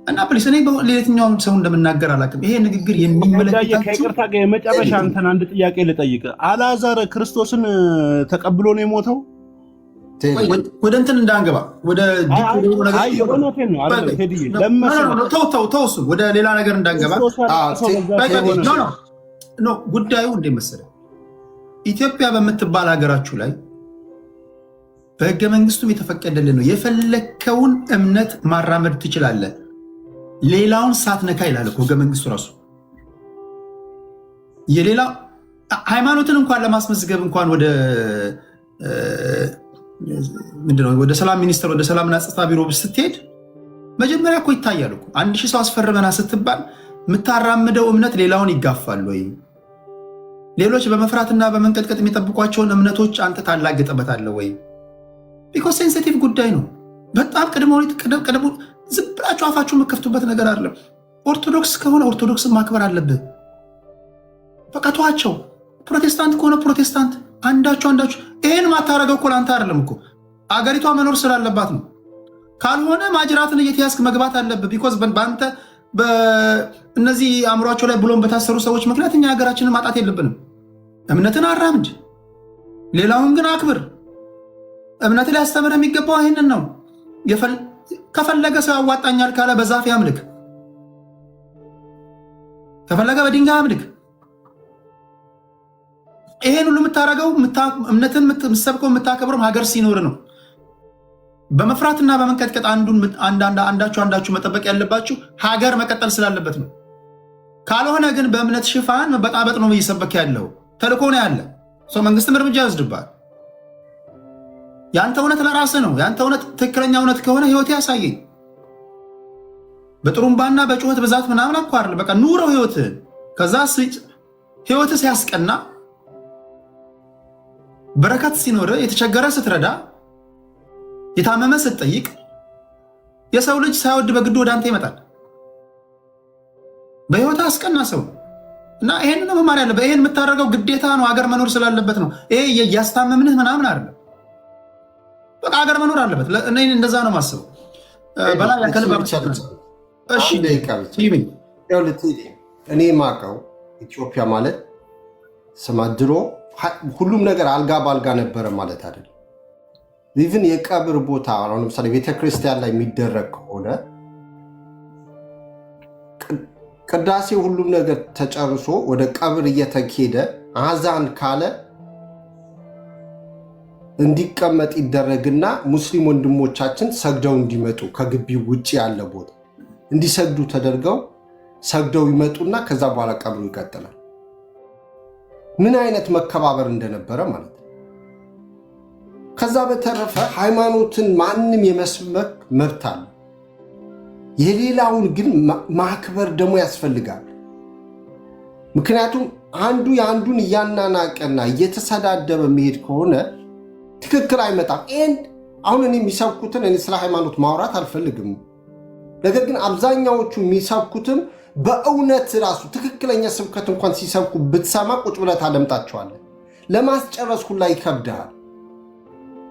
እና ፕሊስ እኔ ለየትኛውም ሰው እንደምናገር አላውቅም። ይሄ ንግግር የሚመለከታችሁ ከይቅርታ ጋር የመጨረሻ አንተን አንድ ጥያቄ ልጠይቅ። አልዓዛር ክርስቶስን ተቀብሎ ነው የሞተው? ወደ እንትን እንዳንገባ ወደ ተውሱ ወደ ሌላ ነገር እንዳንገባ ጉዳዩ እንደ መሰለህ ኢትዮጵያ በምትባል ሀገራችሁ ላይ በህገ መንግስቱም የተፈቀደልን ነው። የፈለከውን እምነት ማራመድ ትችላለህ፣ ሌላውን ሳትነካ ይላል እኮ ህገ መንግስቱ ራሱ። የሌላ ሃይማኖትን እንኳን ለማስመዝገብ እንኳን ወደ ምንድነው ወደ ሰላም ሚኒስቴር ወደ ሰላምና ጸጥታ ቢሮ ስትሄድ መጀመሪያ እኮ ይታያል እኮ 1000 ሰው አስፈርመና ስትባል የምታራምደው እምነት ሌላውን ይጋፋል ወይ? ሌሎች በመፍራትና በመንቀጥቀጥ የሚጠብቋቸውን እምነቶች አንተ ታላግጥበታለህ ወይ? ቢኮዝ ሴንሲቲቭ ጉዳይ ነው። በጣም ቅድሞ ዝም ብላችሁ አፋችሁ የምከፍቱበት ነገር አይደለም። ኦርቶዶክስ ከሆነ ኦርቶዶክስን ማክበር አለብህ። በቃ ተዋቸው። ፕሮቴስታንት ከሆነ ፕሮቴስታንት፣ አንዳችሁ ይህን ማታረገው እኮ ለአንተ አይደለም እኮ አገሪቷ መኖር ስላለባት ነው። ካልሆነ ማጅራትን እየተያዝክ መግባት አለብህ። ቢኮዝ በአንተ እነዚህ አእምሯቸው ላይ ብሎን በታሰሩ ሰዎች ምክንያት እኛ ሀገራችንን ማጣት የለብንም። እምነትን አራምድ፣ ሌላውን ግን አክብር። እምነት ላይ ያስተምር የሚገባው ይህንን ነው። ከፈለገ ሰው ያዋጣኛል ካለ በዛፍ ያምልክ፣ ከፈለገ በድንጋይ ያምልክ። ይሄን ሁሉ የምታደርገው እምነትን የምትሰብከው የምታከብረው ሀገር ሲኖር ነው። በመፍራትና በመንቀጥቀጥ አንዳችሁ መጠበቅ ያለባችሁ ሀገር መቀጠል ስላለበት ነው። ካልሆነ ግን በእምነት ሽፋን መበጣበጥ ነው እየሰበክ ያለው። ተልኮ ነው ያለ ሰው መንግስትም እርምጃ ይወስድባል። ያንተ እውነት ለራስህ ነው። ያንተ እውነት ትክክለኛ እውነት ከሆነ ህይወት ያሳየኝ። በጥሩምባና በጩኸት ብዛት ምናምን እኮ አይደለም። በቃ ኑረው ህይወትህን። ከዛ ህይወትህ ሲያስቀና፣ በረከት ሲኖር፣ የተቸገረ ስትረዳ፣ የታመመ ስትጠይቅ፣ የሰው ልጅ ሳይወድ በግድ ወደ አንተ ይመጣል። በህይወት አስቀና ሰው እና ይሄን ነው መማር ያለብህ። ይሄን የምታደርገው ግዴታ ነው፣ ሀገር መኖር ስላለበት ነው። ይሄ እያስታመምንህ ምናምን አይደለም። በቃ ሀገር መኖር አለበት። እኔ እንደዛ ነው ማስበው። እኔ ማቀው ኢትዮጵያ ማለት ስማ ድሮ ሁሉም ነገር አልጋ በአልጋ ነበረ ማለት አይደለም። ኢቭን የቀብር ቦታ አሁን ለምሳሌ ቤተክርስቲያን ላይ የሚደረግ ከሆነ ቅዳሴ ሁሉም ነገር ተጨርሶ ወደ ቀብር እየተኬደ አዛን ካለ እንዲቀመጥ ይደረግና ሙስሊም ወንድሞቻችን ሰግደው እንዲመጡ ከግቢው ውጭ ያለ ቦታ እንዲሰግዱ ተደርገው ሰግደው ይመጡና ከዛ በኋላ ቀብሩ ይቀጥላል። ምን አይነት መከባበር እንደነበረ ማለት ነው። ከዛ በተረፈ ሃይማኖትን ማንም የመስበክ መብት አለ። የሌላውን ግን ማክበር ደግሞ ያስፈልጋል። ምክንያቱም አንዱ የአንዱን እያናናቀና እየተሰዳደበ መሄድ ከሆነ ትክክል አይመጣም። አሁን እኔ የሚሰብኩትን እኔ ስለ ሃይማኖት ማውራት አልፈልግም። ነገር ግን አብዛኛዎቹ የሚሰብኩትም በእውነት ራሱ ትክክለኛ ስብከት እንኳን ሲሰብኩ ብትሰማ ቁጭ ብለህ ታደምጣቸዋለህ። ለማስጨረስ ሁላ ይከብድሃል።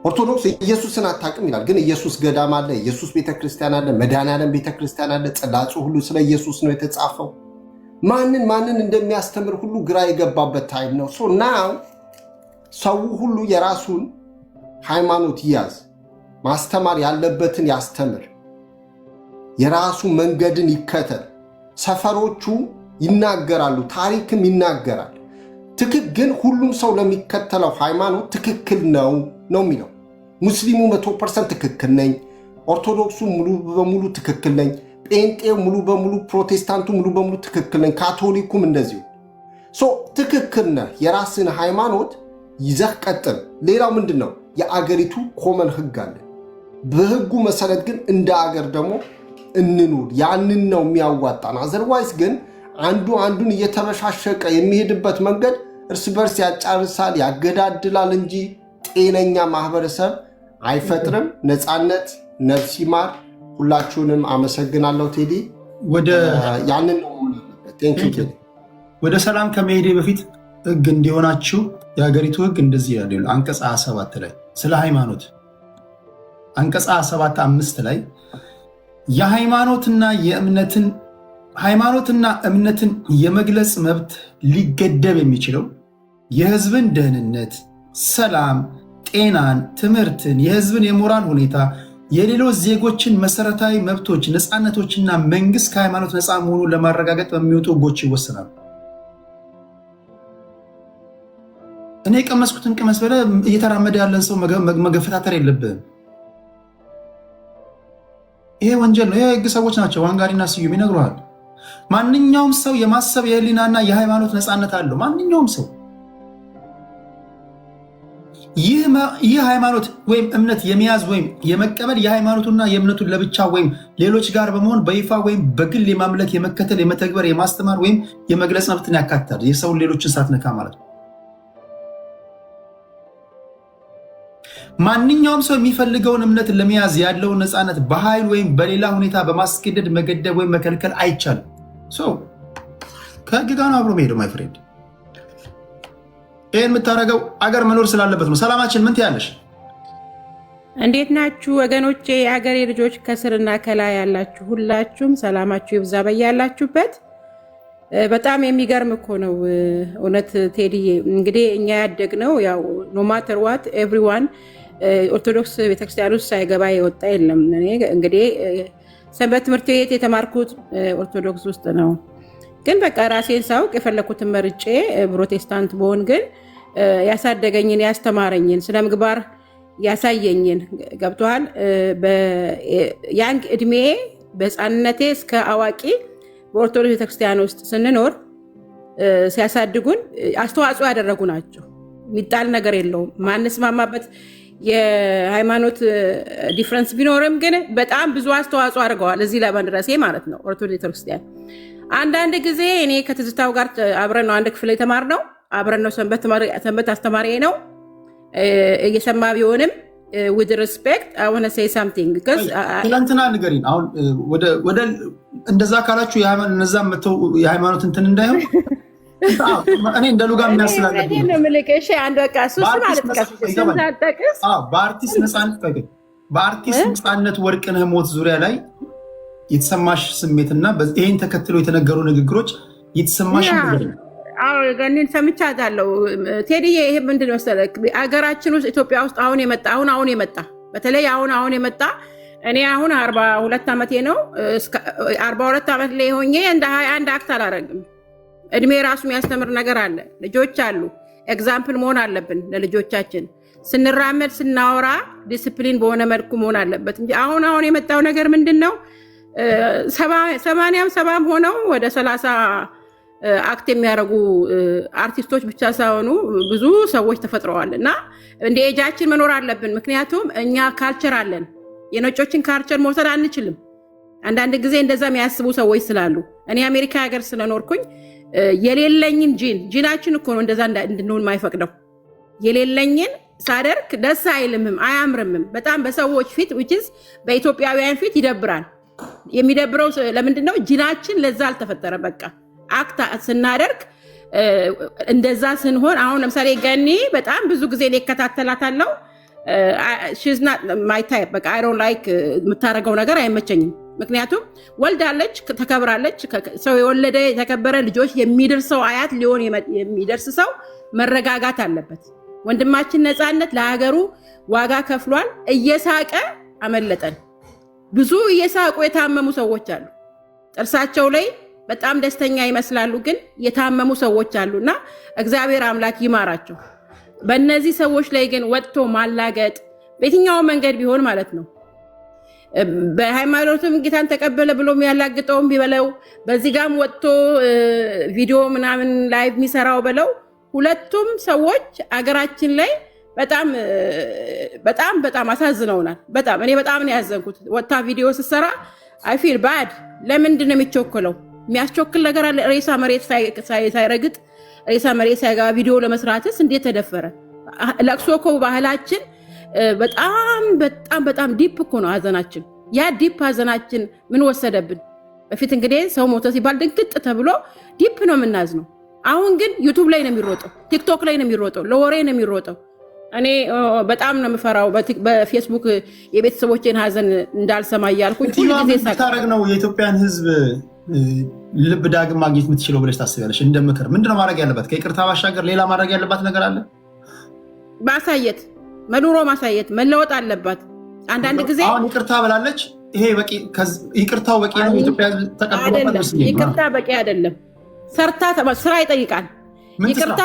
ኦርቶዶክስ ኢየሱስን አታውቅም ይላል፣ ግን ኢየሱስ ገዳም አለ፣ ኢየሱስ ቤተክርስቲያን አለ፣ መድኃኔዓለም ቤተክርስቲያን አለ። ጽላጹ ሁሉ ስለ ኢየሱስ ነው የተጻፈው። ማንን እንደሚያስተምር ሁሉ ግራ የገባበት ታይም ነው። ናው ሰው ሁሉ የራሱን ሃይማኖት ይያዝ፣ ማስተማር ያለበትን ያስተምር፣ የራሱ መንገድን ይከተል። ሰፈሮቹ ይናገራሉ፣ ታሪክም ይናገራል። ግን ሁሉም ሰው ለሚከተለው ሃይማኖት ትክክል ነው የሚለው። ሙስሊሙ 100% ትክክል ነኝ፣ ኦርቶዶክሱ ሙሉ በሙሉ ትክክል ነኝ፣ ጴንጤው ሙሉ በሙሉ፣ ፕሮቴስታንቱ ሙሉ በሙሉ ትክክል ነኝ፣ ካቶሊኩም እንደዚሁ። ትክክል ነህ፣ የራስን ሃይማኖት ይዘህ ቀጥል። ሌላው ምንድን ነው? የአገሪቱ ኮመን ህግ አለ። በህጉ መሰረት ግን እንደ አገር ደግሞ እንኑር። ያንን ነው የሚያዋጣን። አዘርዋይስ ግን አንዱ አንዱን እየተበሻሸቀ የሚሄድበት መንገድ እርስ በርስ ያጫርሳል፣ ያገዳድላል እንጂ ጤነኛ ማህበረሰብ አይፈጥርም። ነፃነት ነፍስ ይማር። ሁላችሁንም አመሰግናለሁ። ቴዲ ያንን ወደ ሰላም ከመሄዴ በፊት ህግ እንዲሆናችሁ የሀገሪቱ ህግ እንደዚህ ያለ አንቀጽ 27 ላይ ስለ ሃይማኖት አንቀጽ 27(5) ላይ ሃይማኖትና እምነትን የመግለጽ መብት ሊገደብ የሚችለው የህዝብን ደህንነት፣ ሰላም፣ ጤናን፣ ትምህርትን፣ የህዝብን የሞራል ሁኔታ፣ የሌሎች ዜጎችን መሰረታዊ መብቶች፣ ነፃነቶችና መንግስት ከሃይማኖት ነፃ መሆኑን ለማረጋገጥ በሚወጡ ህጎች ይወሰናሉ። እኔ የቀመስኩትን ቅመስ ብለህ እየተራመደ ያለን ሰው መገፈታተር የለብህም። ይሄ ወንጀል ነው። ይሄ ህግ ሰዎች ናቸው፣ ዋንጋሪና ስዩም ይነግሩሃል። ማንኛውም ሰው የማሰብ የህሊናና የሃይማኖት ነፃነት አለው። ማንኛውም ሰው ይህ ሃይማኖት ወይም እምነት የመያዝ ወይም የመቀበል የሃይማኖቱና የእምነቱን ለብቻ ወይም ሌሎች ጋር በመሆን በይፋ ወይም በግል የማምለክ፣ የመከተል፣ የመተግበር፣ የማስተማር ወይም የመግለጽ መብትን ያካትታል። የሰውን ሌሎችን ሳትነካ ማለት ነው። ማንኛውም ሰው የሚፈልገውን እምነት ለመያዝ ያለውን ነፃነት በኃይል ወይም በሌላ ሁኔታ በማስገደድ መገደብ ወይም መከልከል አይቻልም። ከህግ ጋር ነው አብሮ መሄዱ። ማይ ፍሬንድ ይህን የምታደርገው አገር መኖር ስላለበት ነው። ሰላማችን ምን ትያለሽ? እንዴት ናችሁ ወገኖቼ? የአገሬ ልጆች ከስርና ከላይ ያላችሁ ሁላችሁም ሰላማችሁ ይብዛ በያላችሁበት። በጣም የሚገርም እኮ ነው እውነት ቴዲዬ። እንግዲህ እኛ ያደግነው ያው ኖ ማተር ዋት ኤቭሪዋን ኦርቶዶክስ ቤተክርስቲያን ውስጥ ሳይገባ የወጣ የለም። እኔ እንግዲህ ሰንበት ትምህርት ቤት የተማርኩት ኦርቶዶክስ ውስጥ ነው። ግን በቃ ራሴን ሳውቅ የፈለኩትን መርጬ ፕሮቴስታንት በሆን ግን ያሳደገኝን ያስተማረኝን ስነ ምግባር ያሳየኝን ገብቶሃል። ያን እድሜ በህፃንነቴ እስከ አዋቂ በኦርቶዶክስ ቤተክርስቲያን ውስጥ ስንኖር ሲያሳድጉን አስተዋጽኦ ያደረጉ ናቸው። የሚጣል ነገር የለውም። ማንስማማበት የሃይማኖት ዲፍረንስ ቢኖርም ግን በጣም ብዙ አስተዋጽኦ አድርገዋል እዚህ ለመድረሴ ማለት ነው። ኦርቶዶክስ ቤተክርስቲያን አንዳንድ ጊዜ እኔ ከትዝታው ጋር አብረን ነው አንድ ክፍል የተማርነው፣ አብረን ነው። ሰንበት አስተማሪ ነው እየሰማ ቢሆንም with respect I want to say something because ትናንትና ንገሪን። አሁን ወደ እንደዛ ካላችሁ እነዛ መተው የሃይማኖት እንትን እንዳይሆን እኔ እንደ ሉጋ የሚያስላልብ ነው ምልከሽ አንድ በቃ ሱስ ማለት ከስንታጠቅስ በአርቲስት ነፃነት ወርቅነህ ሞት ዙሪያ ላይ የተሰማሽ ስሜትና ይሄን ተከትሎ የተነገሩ ንግግሮች የተሰማሽ ነገር ነው? አዎ ገኒን ሰምቻለሁ ቴዲዬ። ይሄ ምንድን መሰለህ አገራችን ውስጥ ኢትዮጵያ ውስጥ አሁን የመጣ በተለይ አሁን የመጣ እኔ አሁን 42 ዓመቴ ነው። 42 ዓመት ላይ ሆኜ እንደ 21 አክት አላረግም። እድሜ ራሱ የሚያስተምር ነገር አለ። ልጆች አሉ። ኤግዛምፕል መሆን አለብን ለልጆቻችን። ስንራመድ ስናወራ ዲስፕሊን በሆነ መልኩ መሆን አለበት እንጂ አሁን የመጣው ነገር ምንድን ነው? 80 ሆነው ወደ 30 አክት የሚያደርጉ አርቲስቶች ብቻ ሳይሆኑ ብዙ ሰዎች ተፈጥረዋል። እና እንደ ኤጃችን መኖር አለብን። ምክንያቱም እኛ ካልቸር አለን። የነጮችን ካልቸር መውሰድ አንችልም። አንዳንድ ጊዜ እንደዛ የሚያስቡ ሰዎች ስላሉ እኔ አሜሪካ ሀገር ስለኖርኩኝ የሌለኝን ጂናችን እኮ ነው እንደዛ እንድንሆን ማይፈቅደው። የሌለኝን ሳደርክ ደስ አይልምም አያምርምም። በጣም በሰዎች ፊት በኢትዮጵያውያን ፊት ይደብራል። የሚደብረው ለምንድን ነው? ጂናችን ለዛ አልተፈጠረ። በቃ አክታ ስናደርግ እንደዛ ስንሆን አሁን ለምሳሌ ገኒ በጣም ብዙ ጊዜ እከታተላታለሁ። she's not my type። በቃ I don't like የምታደርገው ነገር አይመቸኝም። ምክንያቱም ወልዳለች፣ ተከብራለች። ሰው የወለደ የተከበረ ልጆች የሚደርሰው አያት ሊሆን የሚደርስ ሰው መረጋጋት አለበት። ወንድማችን ነፃነት ለሀገሩ ዋጋ ከፍሏል። እየሳቀ አመለጠን። ብዙ እየሳቁ የታመሙ ሰዎች አሉ። ጥርሳቸው ላይ በጣም ደስተኛ ይመስላሉ፣ ግን የታመሙ ሰዎች አሉና እግዚአብሔር አምላክ ይማራቸው። በእነዚህ ሰዎች ላይ ግን ወጥቶ ማላገጥ በየትኛው መንገድ ቢሆን ማለት ነው። በሃይማኖትም ጌታን ተቀበለ ብሎ የሚያላግጠውም ቢበለው፣ በዚህ ጋም ወጥቶ ቪዲዮ ምናምን ላይቭ የሚሰራው በለው፣ ሁለቱም ሰዎች አገራችን ላይ በጣም አሳዝነውናል። እኔ በጣም ነው ያዘንኩት። ወጥታ ቪዲዮ ስትሰራ አይ ፊል ባድ። ለምንድን ነው የሚቸኮለው? የሚያስቸክል ነገር አለ? ሬሳ መሬት ሳይረግጥ ሬሳ መሬት ሳይገባ ቪዲዮ ለመስራትስ እንዴት ተደፈረ? ለቅሶ እኮ ባህላችን በጣም ዲፕ እኮ ነው ሀዘናችን። ያ ዲፕ ሀዘናችን ምን ወሰደብን? በፊት እንግዲህ ሰው ሞተ ሲባል ድንግጥ ተብሎ ዲፕ ነው የምናዝነው። አሁን ግን ዩቱብ ላይ ነው የሚሮጠው፣ ቲክቶክ ላይ ነው የሚሮጠው፣ ለወሬ ነው የሚሮጠው። እኔ በጣም ነው የምፈራው በፌስቡክ የቤተሰቦቼን ሀዘን እንዳልሰማ እያልኩኝ ሁሉ ጊዜ ሳታረግ ነው የኢትዮጵያን ሕዝብ ልብ ዳግም ማግኘት የምትችለው ብለሽ ታስቢያለሽ? እንደ ምክር ምንድነው ማድረግ ያለባት? ከይቅርታ ባሻገር ሌላ ማድረግ ያለባት ነገር አለ? ማሳየት፣ መኖሮ ማሳየት፣ መለወጥ አለባት። አንዳንድ ጊዜ አሁን ይቅርታ ብላለች። ይሄ በቂ ይቅርታው በቂ ነው? ኢትዮጵያ ተቀብሏል? ይቅርታ በቂ አይደለም። ስራ ይጠይቃል። ይቅርታ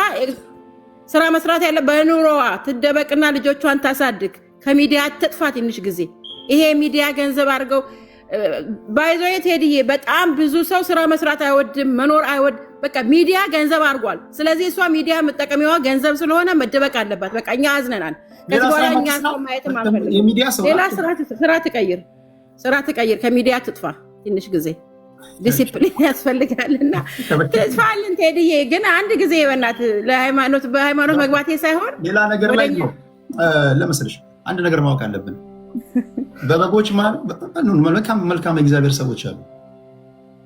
ስራ መስራት ያለ በኑሮዋ ትደበቅና ልጆቿን ታሳድግ። ከሚዲያ ትጥፋ ትንሽ ጊዜ። ይሄ ሚዲያ ገንዘብ አድርገው ባይዞየት ሄድዬ በጣም ብዙ ሰው ስራ መስራት አይወድም፣ መኖር አይወድ። በቃ ሚዲያ ገንዘብ አድርጓል። ስለዚህ እሷ ሚዲያ መጠቀሚያዋ ገንዘብ ስለሆነ መደበቅ አለባት። በቃ እኛ አዝነናል። ከዚህ በኋላ እኛ ሰው ማየትም አንፈልግም። ሌላ ስራ ትቀይር፣ ከሚዲያ ትጥፋ ትንሽ ጊዜ። ዲሲፕሊን ያስፈልጋልና ተስፋልን ቴዲዬ። ግን አንድ ጊዜ በእናትህ በሃይማኖት መግባቴ ሳይሆን ሌላ ነገር ላይ ነው ለመስልሽ አንድ ነገር ማወቅ አለብን። በበጎች መልካም የእግዚአብሔር ሰዎች አሉ።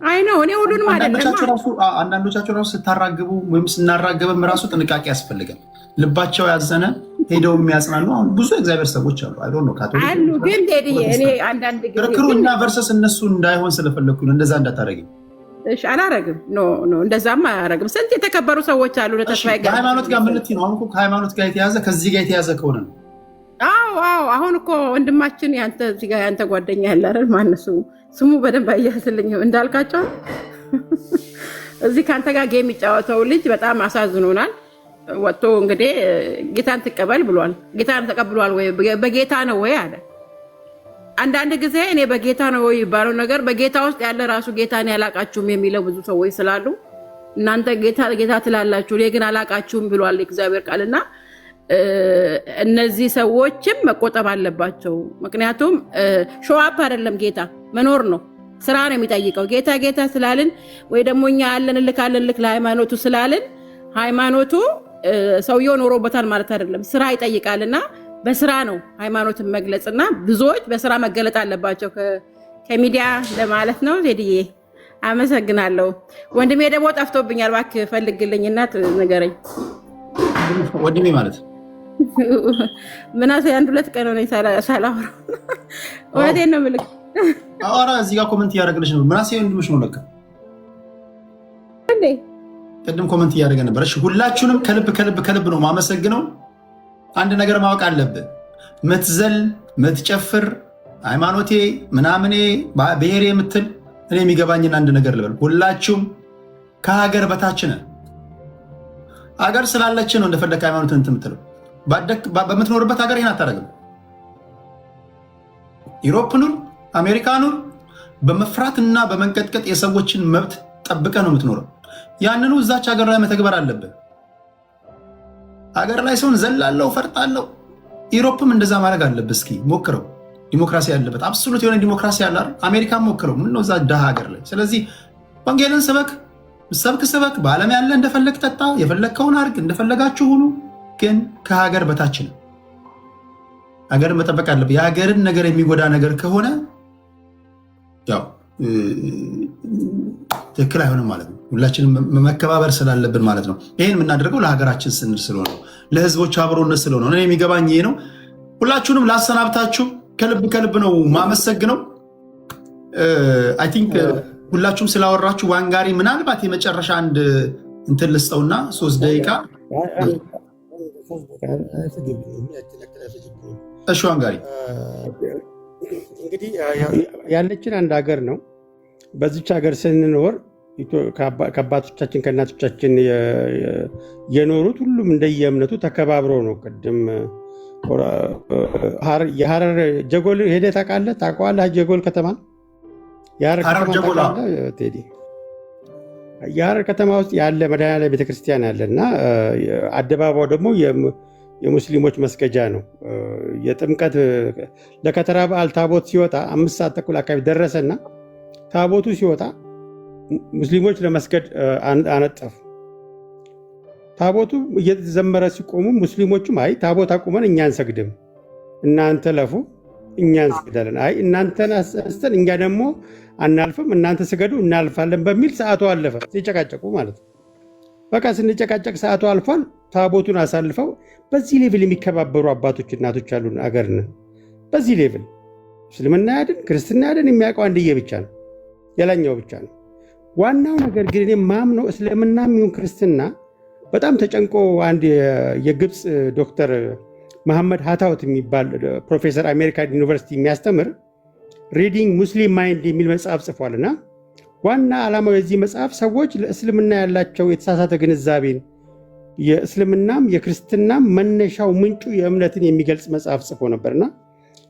አይ ነው እኔ ሁሉንም አይደለም። አንዳንዶቻቸው ራሱ ስታራግቡ ወይም ስናራገብም ራሱ ጥንቃቄ ያስፈልጋል። ልባቸው ያዘነ ሄደው የሚያጽናኑ አሁን ብዙ እግዚአብሔር ሰዎች አሉ። አይ ዶንት ኖ ካቶሊክ አሉ። ግን እኔ አንዳንድ ጊዜ ክርክሩ እና ቨርሰስ እነሱ እንዳይሆን ስለፈለኩ ነው። እንደዛ እንዳታረጊ። እሺ አላረግም። ኖ እንደዛማ አላረግም። ስንት የተከበሩ ሰዎች አሉ። ለተስፋዬ ጋር ሃይማኖት ጋር ምን ልትይ ነው? አሁን እኮ ከሃይማኖት ጋር የተያዘ ከዚህ ጋር የተያዘ ከሆነ ነው። አዎ አሁን እኮ ወንድማችን ያንተ እዚህ ጋር ያንተ ጓደኛ ያለ አይደል? ማነው ስሙ በደንብ አያስልኝም። እንዳልካቸው እዚህ ከአንተ ጋር ጌም የሚጫወተው ልጅ በጣም አሳዝኖናል። ወጥቶ እንግዲህ ጌታን ትቀበል ብሏል። ጌታን ተቀብሏል ወይ በጌታ ነው ወይ አለ። አንዳንድ ጊዜ እኔ በጌታ ነው ወይ የሚባለው ነገር በጌታ ውስጥ ያለ ራሱ ጌታን ያላቃችሁም የሚለው ብዙ ሰዎች ስላሉ እናንተ ጌታ ትላላችሁ፣ እኔ ግን አላቃችሁም ብሏል እግዚአብሔር ቃልና እነዚህ ሰዎችም መቆጠብ አለባቸው። ምክንያቱም ሾዋፕ አይደለም ጌታ መኖር ነው፣ ስራ ነው የሚጠይቀው። ጌታ ስላልን ወይ ደግሞ እኛ ያለን ልክ ለሃይማኖቱ ስላልን ሃይማኖቱ ሰውየው ኖሮበታል ማለት አይደለም። ስራ ይጠይቃልና በስራ ነው ሃይማኖትን መግለጽና ብዙዎች በስራ መገለጥ አለባቸው ከሚዲያ ለማለት ነው። ቴዲዬ አመሰግናለሁ። ወንድሜ ደግሞ ጠፍቶብኛል፣ እባክህ ፈልግልኝና ንገረኝ። ወንድሜ ማለት ምናሴ አንድ ሁለት ቀን ሆነ ሳላወራ እውነቴን ነው የምልህ። ኧረ እዚህ ጋር ኮመንት እያደረግልሽ ነው። ምናሴ ወንድምሽ ነው ለካ እንዴ? ቅድም ኮመንት እያደረገ ነበር። እሺ ሁላችሁንም ከልብ ነው ማመሰግነው። አንድ ነገር ማወቅ አለብን። ምትዘል ምትጨፍር ሃይማኖቴ ምናምኔ ብሔሬ የምትል እኔ የሚገባኝን አንድ ነገር ልበል። ሁላችሁም ከሀገር በታች ነን። ሀገር ስላለች ነው እንደፈለክ ሃይማኖትን እንትን የምትለው። በምትኖርበት ሀገር ይህን አታደርግም። ዩሮፕ ኑር አሜሪካ ኑር፣ በመፍራትና በመንቀጥቀጥ የሰዎችን መብት ጠብቀ ነው የምትኖረው። ያንኑ እዛች ሀገር ላይ መተግበር አለብን። ሀገር ላይ ሰውን ዘላለው ፈርጣለው። ዩሮፕም እንደዛ ማድረግ አለብህ። እስኪ ሞክረው። ዲሞክራሲ ያለበት አብሶሉት የሆነ ዲሞክራሲ ያለ አሜሪካን ሞክረው። ምነው እዛ ደሃ ሀገር ላይ። ስለዚህ ወንጌልን ስበክ፣ ስበክ። በዓለም ያለ እንደፈለግ ጠጣ፣ የፈለግከውን አድርግ፣ እንደፈለጋችሁ ሁኑ። ግን ከሀገር በታች ነው። ሀገርን መጠበቅ አለብህ። የሀገርን ነገር የሚጎዳ ነገር ከሆነ ያው ትክክል አይሆንም ማለት ነው። ሁላችንም መከባበር ስላለብን ማለት ነው። ይህን የምናደርገው ለሀገራችን ስንል ስለሆነ ነው፣ ለህዝቦች አብሮነት ስለሆነ ነው። የሚገባኝ ይሄ ነው። ሁላችሁንም ላሰናብታችሁ ከልብ ነው ማመሰግነው። አይ ቲንክ ሁላችሁም ስላወራችሁ ዋንጋሪ ምናልባት የመጨረሻ አንድ እንትን ልስጠውና 3 ደቂቃ እሺ። ዋንጋሪ እንግዲህ ያለችን አንድ ሀገር ነው። በዚች ሀገር ስንኖር ከአባቶቻችን ከእናቶቻችን የኖሩት ሁሉም እንደየእምነቱ ተከባብሮ ነው። ቅድም የሀረር ጀጎል ሄደህ ታውቃለህ? ታውቀዋለህ? ጀጎል ከተማ የሀረር ከተማ ውስጥ ያለ መድኃኔዓለም ቤተክርስቲያን ያለ እና አደባባዩ ደግሞ የሙስሊሞች መስገጃ ነው። የጥምቀት ለከተራ በዓል ታቦት ሲወጣ 5 ሰዓት ተኩል አካባቢ ደረሰና ታቦቱ ሲወጣ ሙስሊሞች ለመስገድ አነጠፉ። ታቦቱ እየተዘመረ ሲቆሙ ሙስሊሞቹም አይ ታቦት አቁመን እኛ አንሰግድም፣ እናንተ ለፉ እኛ እንሰግዳለን፣ አይ እናንተን አስተን እኛ ደግሞ አናልፍም፣ እናንተ ስገዱ እናልፋለን በሚል ሰዓቱ አለፈ። ሲጨቃጨቁ ማለት ነው። በቃ ስንጨቃጨቅ ሰዓቱ አልፏል። ታቦቱን አሳልፈው በዚህ ሌቭል የሚከባበሩ አባቶች እናቶች አሉን። አገር ነን በዚህ ሌቭል። እስልምና ያድን ክርስትና ያድን የሚያውቀው አንድዬ ብቻ ነው፣ የላኛው ብቻ ነው። ዋናው ነገር ግን እኔ ማምነው እስልምና የሚሆን ክርስትና በጣም ተጨንቆ አንድ የግብፅ ዶክተር መሐመድ ሀታውት የሚባል ፕሮፌሰር አሜሪካን ዩኒቨርሲቲ የሚያስተምር ሪዲንግ ሙስሊም ማይንድ የሚል መጽሐፍ ጽፏልና ዋና ዓላማው የዚህ መጽሐፍ ሰዎች ለእስልምና ያላቸው የተሳሳተ ግንዛቤን የእስልምናም የክርስትናም መነሻው ምንጩ የእምነትን የሚገልጽ መጽሐፍ ጽፎ ነበርና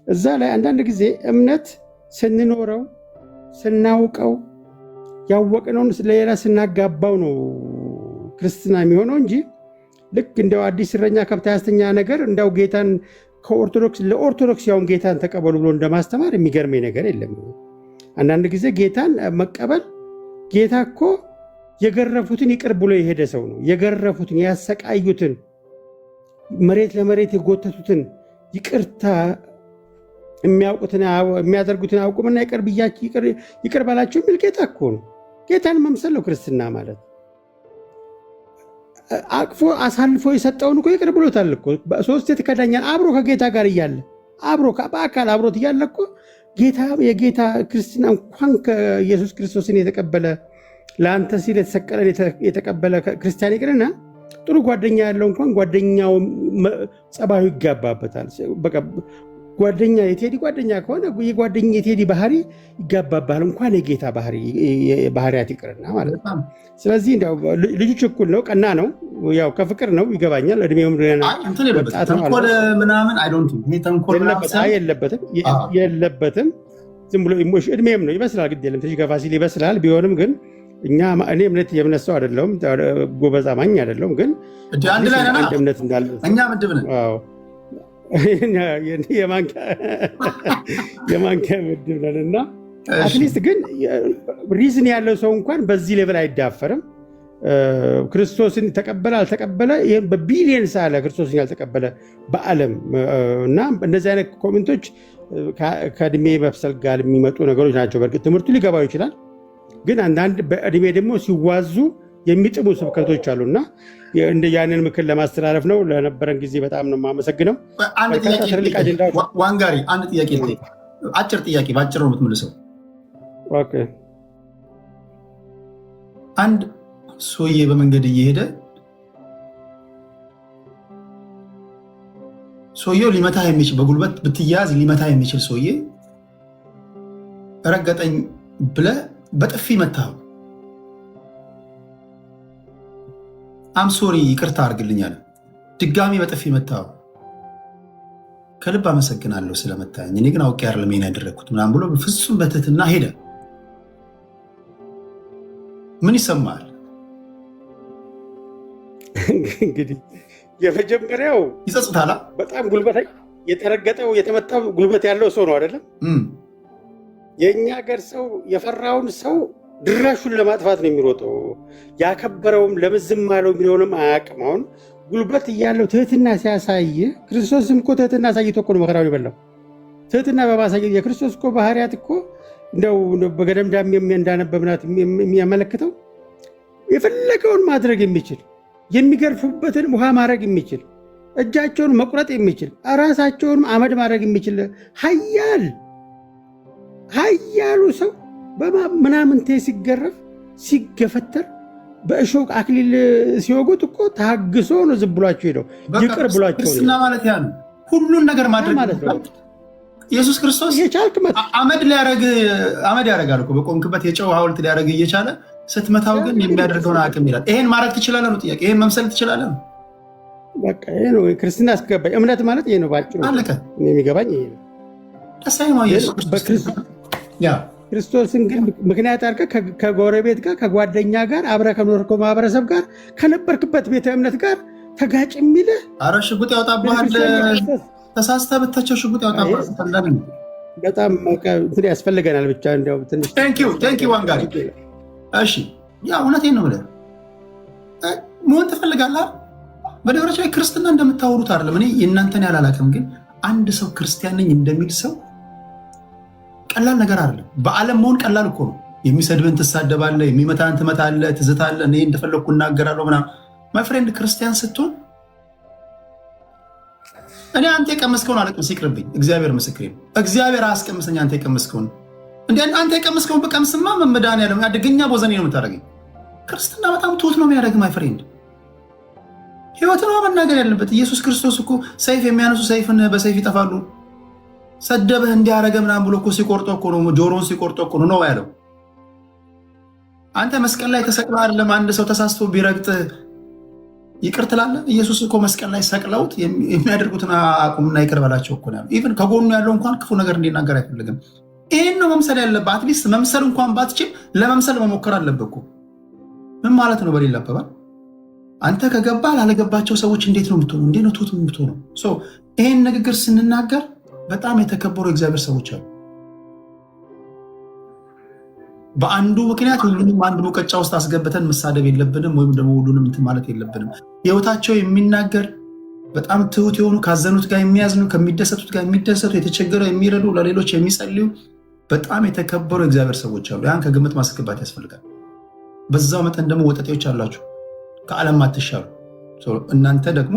እዛ ላይ አንዳንድ ጊዜ እምነት ስንኖረው ስናውቀው ያወቅነውን ስለሌላ ስናጋባው ነው ክርስትና የሚሆነው እንጂ ልክ እንደው አዲስ እረኛ ከብት ያስተኛ ነገር እንደው ጌታን ከኦርቶዶክስ ለኦርቶዶክስ ያውን ጌታን ተቀበሉ ብሎ እንደማስተማር የሚገርመኝ ነገር የለም። አንዳንድ ጊዜ ጌታን መቀበል ጌታ እኮ የገረፉትን ይቅር ብሎ የሄደ ሰው ነው። የገረፉትን ያሰቃዩትን መሬት ለመሬት የጎተቱትን ይቅርታ የሚያውቁትን የሚያደርጉትን አውቁምና ይቅር ባላቸው የሚል ጌታ እኮ ነው። ጌታን መምሰል ነው ክርስትና ማለት። አቅፎ አሳልፎ የሰጠውን እኮ ይቅር ብሎታል እኮ። ሶስት የተከዳኛል አብሮ ከጌታ ጋር እያለ አብሮ በአካል አብሮት እያለ እኮ ጌታ የጌታ ክርስትና እንኳን ከኢየሱስ ክርስቶስን የተቀበለ ለአንተ ሲል የተሰቀለን የተቀበለ ክርስቲያን ይቅርና ጥሩ ጓደኛ ያለው እንኳን ጓደኛው ጸባዩ ይጋባበታል። በቃ ጓደኛ የቴዲ ጓደኛ ከሆነ የጓደኛ የቴዲ ባህሪ ይጋባባል፣ እንኳን የጌታ ባህሪያት ይቅርና ማለት ነው። ስለዚህ ልጁ ችኩል ነው፣ ቀና ነው፣ ያው ከፍቅር ነው ይገባኛል። እድሜውም ወጣት ነው የለበትም። ዝም ብሎ እድሜም ነው ይመስላል፣ ግድ የለም ትንሽ ገፋ ሲል ይመስላል። ቢሆንም ግን እኔ የእምነት ሰው አይደለሁም፣ ጎበዝ አማኝ አይደለሁም። ግን አንድ እምነት እንዳለ እኛ ምድብ ነን። የማንኪያ ምድብ ነን እና አትሊስት ግን ሪዝን ያለው ሰው እንኳን በዚህ ሌቭል አይዳፈርም። ክርስቶስን ተቀበለ አልተቀበለ ይህን በቢሊየን ሳለ ክርስቶስን ያልተቀበለ በዓለም እና እንደዚህ አይነት ኮሜንቶች ከእድሜ መብሰል ጋር የሚመጡ ነገሮች ናቸው። በእርግጥ ትምህርቱ ሊገባው ይችላል፣ ግን አንዳንድ በእድሜ ደግሞ ሲዋዙ የሚጥሙ ስብከቶች አሉና ያንን ምክር ለማስተላለፍ ነው። ለነበረን ጊዜ በጣም ነው የማመሰግነው። ዋንጋሪ አንድ ጥያቄ፣ አጭር ጥያቄ በአጭር ነው የምትመልሰው። አንድ ሰውዬ በመንገድ እየሄደ ሰውየው ሊመታ የሚችል በጉልበት ብትያዝ ሊመታ የሚችል ሰውዬ ረገጠኝ ብለህ በጥፊ መታው። አምሶሪ ይቅርታ አድርግልኛል፣ ድጋሚ በጥፊ መታው። ከልብ አመሰግናለሁ ስለመታኝ፣ እኔ ግን አውቄ አይደለም ይሄን ያደረግኩት ምናምን ብሎ በፍጹም በትህትና ሄደ። ምን ይሰማል? እንግዲህ የመጀመሪያው ይጸጽታል። በጣም ጉልበት የተረገጠው የተመታው ጉልበት ያለው ሰው ነው አይደለም። የእኛ ሀገር ሰው የፈራውን ሰው ድራሹን ለማጥፋት ነው የሚሮጠው። ያከበረውም ለምዝም አለው የሚለውንም አያውቅም። አሁን ጉልበት እያለው ትህትና ሲያሳይ ክርስቶስም እኮ ትህትና አሳይቶ እኮ ነው መከራውን የበላው። ትህትና በማሳየት የክርስቶስ እኮ ባህሪያት እኮ እንደው በገደምዳም እንዳነበብናት የሚያመለክተው የፈለገውን ማድረግ የሚችል የሚገርፉበትን ውሃ ማድረግ የሚችል እጃቸውን መቁረጥ የሚችል ራሳቸውን አመድ ማድረግ የሚችል ኃያሉ ሰው በምናምንቴ ሲገረፍ ሲገፈተር በእሾህ አክሊል ሲወጉት እኮ ታግሶ ነው ዝም ብሏቸው ሄደው ይቅር ብሏቸው ክርስትና ማለት ያ ነው። ሁሉን ነገር ማድረግ ማለት ነው። ኢየሱስ ክርስቶስ አመድ ያደርጋል እኮ በቆምክበት የጨው ሐውልት ሊያደርግ እየቻለ ስትመታው ግን የሚያደርገውን አቅም ይላል። ይሄን ማድረግ ትችላለህ ነው ጥያቄ። ይሄን መምሰል ትችላለህ ነው በቃ። ይሄ ነው ክርስትና አስገባኝ። እምነት ማለት ይሄ ነው ባጭሩ። አለቀ። የሚገባኝ ይሄ ነው። ደሳይ ነው ኢየሱስ ክርስቶስን ግን ምክንያት አድርገህ ከጎረቤት ጋር ከጓደኛ ጋር አብረህ ከኖርከው ማህበረሰብ ጋር ከነበርክበት ቤተ እምነት ጋር ተጋጭ የሚልህ ኧረ ሽጉጥ ያወጣብሃል። ተሳስተህ ብተቸው ሽጉጥ ያወጣብሃል። በጣም እንትን ያስፈልገናል። ብቻ እንዲያው ትንሽ ቴንኪው ዋንጋሪ። እሺ ያ እውነቴን ነው ብለህ መሆን ትፈልጋለህ። በነገራችን ላይ ክርስትና እንደምታወሩት አይደለም። እኔ የእናንተን ያላላቅም፣ ግን አንድ ሰው ክርስቲያን ነኝ እንደሚል ሰው ቀላል ነገር አይደለም። በዓለም መሆን ቀላል እኮ ነው። የሚሰድብን ትሳደባለህ፣ የሚመታን ትመታለህ፣ ትዝታለህ፣ እኔ እንደፈለግኩ እናገራለሁ ምናምን። ማይ ፍሬንድ ክርስቲያን ስትሆን እኔ አንተ የቀመስከውን አለቅምስ ይቅርብኝ። እግዚአብሔር ምስክሬ ነው። እግዚአብሔር አያስቀምሰኝ። አንተ የቀመስከውን አንተ የቀመስከውን በቀምስማ መመድኃኒዓለም አደገኛ ቦዘኔ ነው የምታደርገኝ። ክርስትና በጣም ትሁት ነው የሚያደርግ ማይ ፍሬንድ። ህይወት ነው መናገር ያለበት። ኢየሱስ ክርስቶስ እኮ ሰይፍ የሚያነሱ ሰይፍን በሰይፍ ይጠፋሉ። ሰደበህ እንዲያረገ ምናምን ብሎ እኮ ሲቆርጦ እኮ ነው፣ ጆሮን ሲቆርጦ እኮ ነው ያለው። አንተ መስቀል ላይ ተሰቅለህ አይደለም አንድ ሰው ተሳስቶ ቢረግጥ ይቅር ትላለህ? ኢየሱስ እኮ መስቀል ላይ ሰቅለውት የሚያደርጉትን አቁምና ይቅር በላቸው እኮ ነው። ኢቭን ከጎኑ ያለው እንኳን ክፉ ነገር እንዲናገር አይፈልግም። ይህን ነው መምሰል ያለብህ። አትሊስት መምሰል እንኳን ባትችል ለመምሰል መሞከር አለብህ እኮ። ምን ማለት ነው? በሌላ አባባል አንተ ከገባህ ላለገባቸው ሰዎች እንዴት ነው የምትሆነው? እንዴት ነው ትሁት የምትሆነው? ይህን ንግግር ስንናገር በጣም የተከበሩ እግዚአብሔር ሰዎች አሉ። በአንዱ ምክንያት ሁሉንም አንድ ሙቀጫ ውስጥ አስገብተን መሳደብ የለብንም፣ ወይም ደግሞ ሁሉንም እንትን ማለት የለብንም። ህይወታቸው የሚናገር በጣም ትሁት የሆኑ ካዘኑት ጋር የሚያዝኑ ከሚደሰቱት ጋር የሚደሰቱ የተቸገረው የሚረዱ ለሌሎች የሚጸልዩ በጣም የተከበሩ እግዚአብሔር ሰዎች አሉ። ያን ከግምት ማስገባት ያስፈልጋል። በዛው መጠን ደግሞ ወጠጤዎች አላችሁ፣ ከዓለም አትሻሉ። እናንተ ደግሞ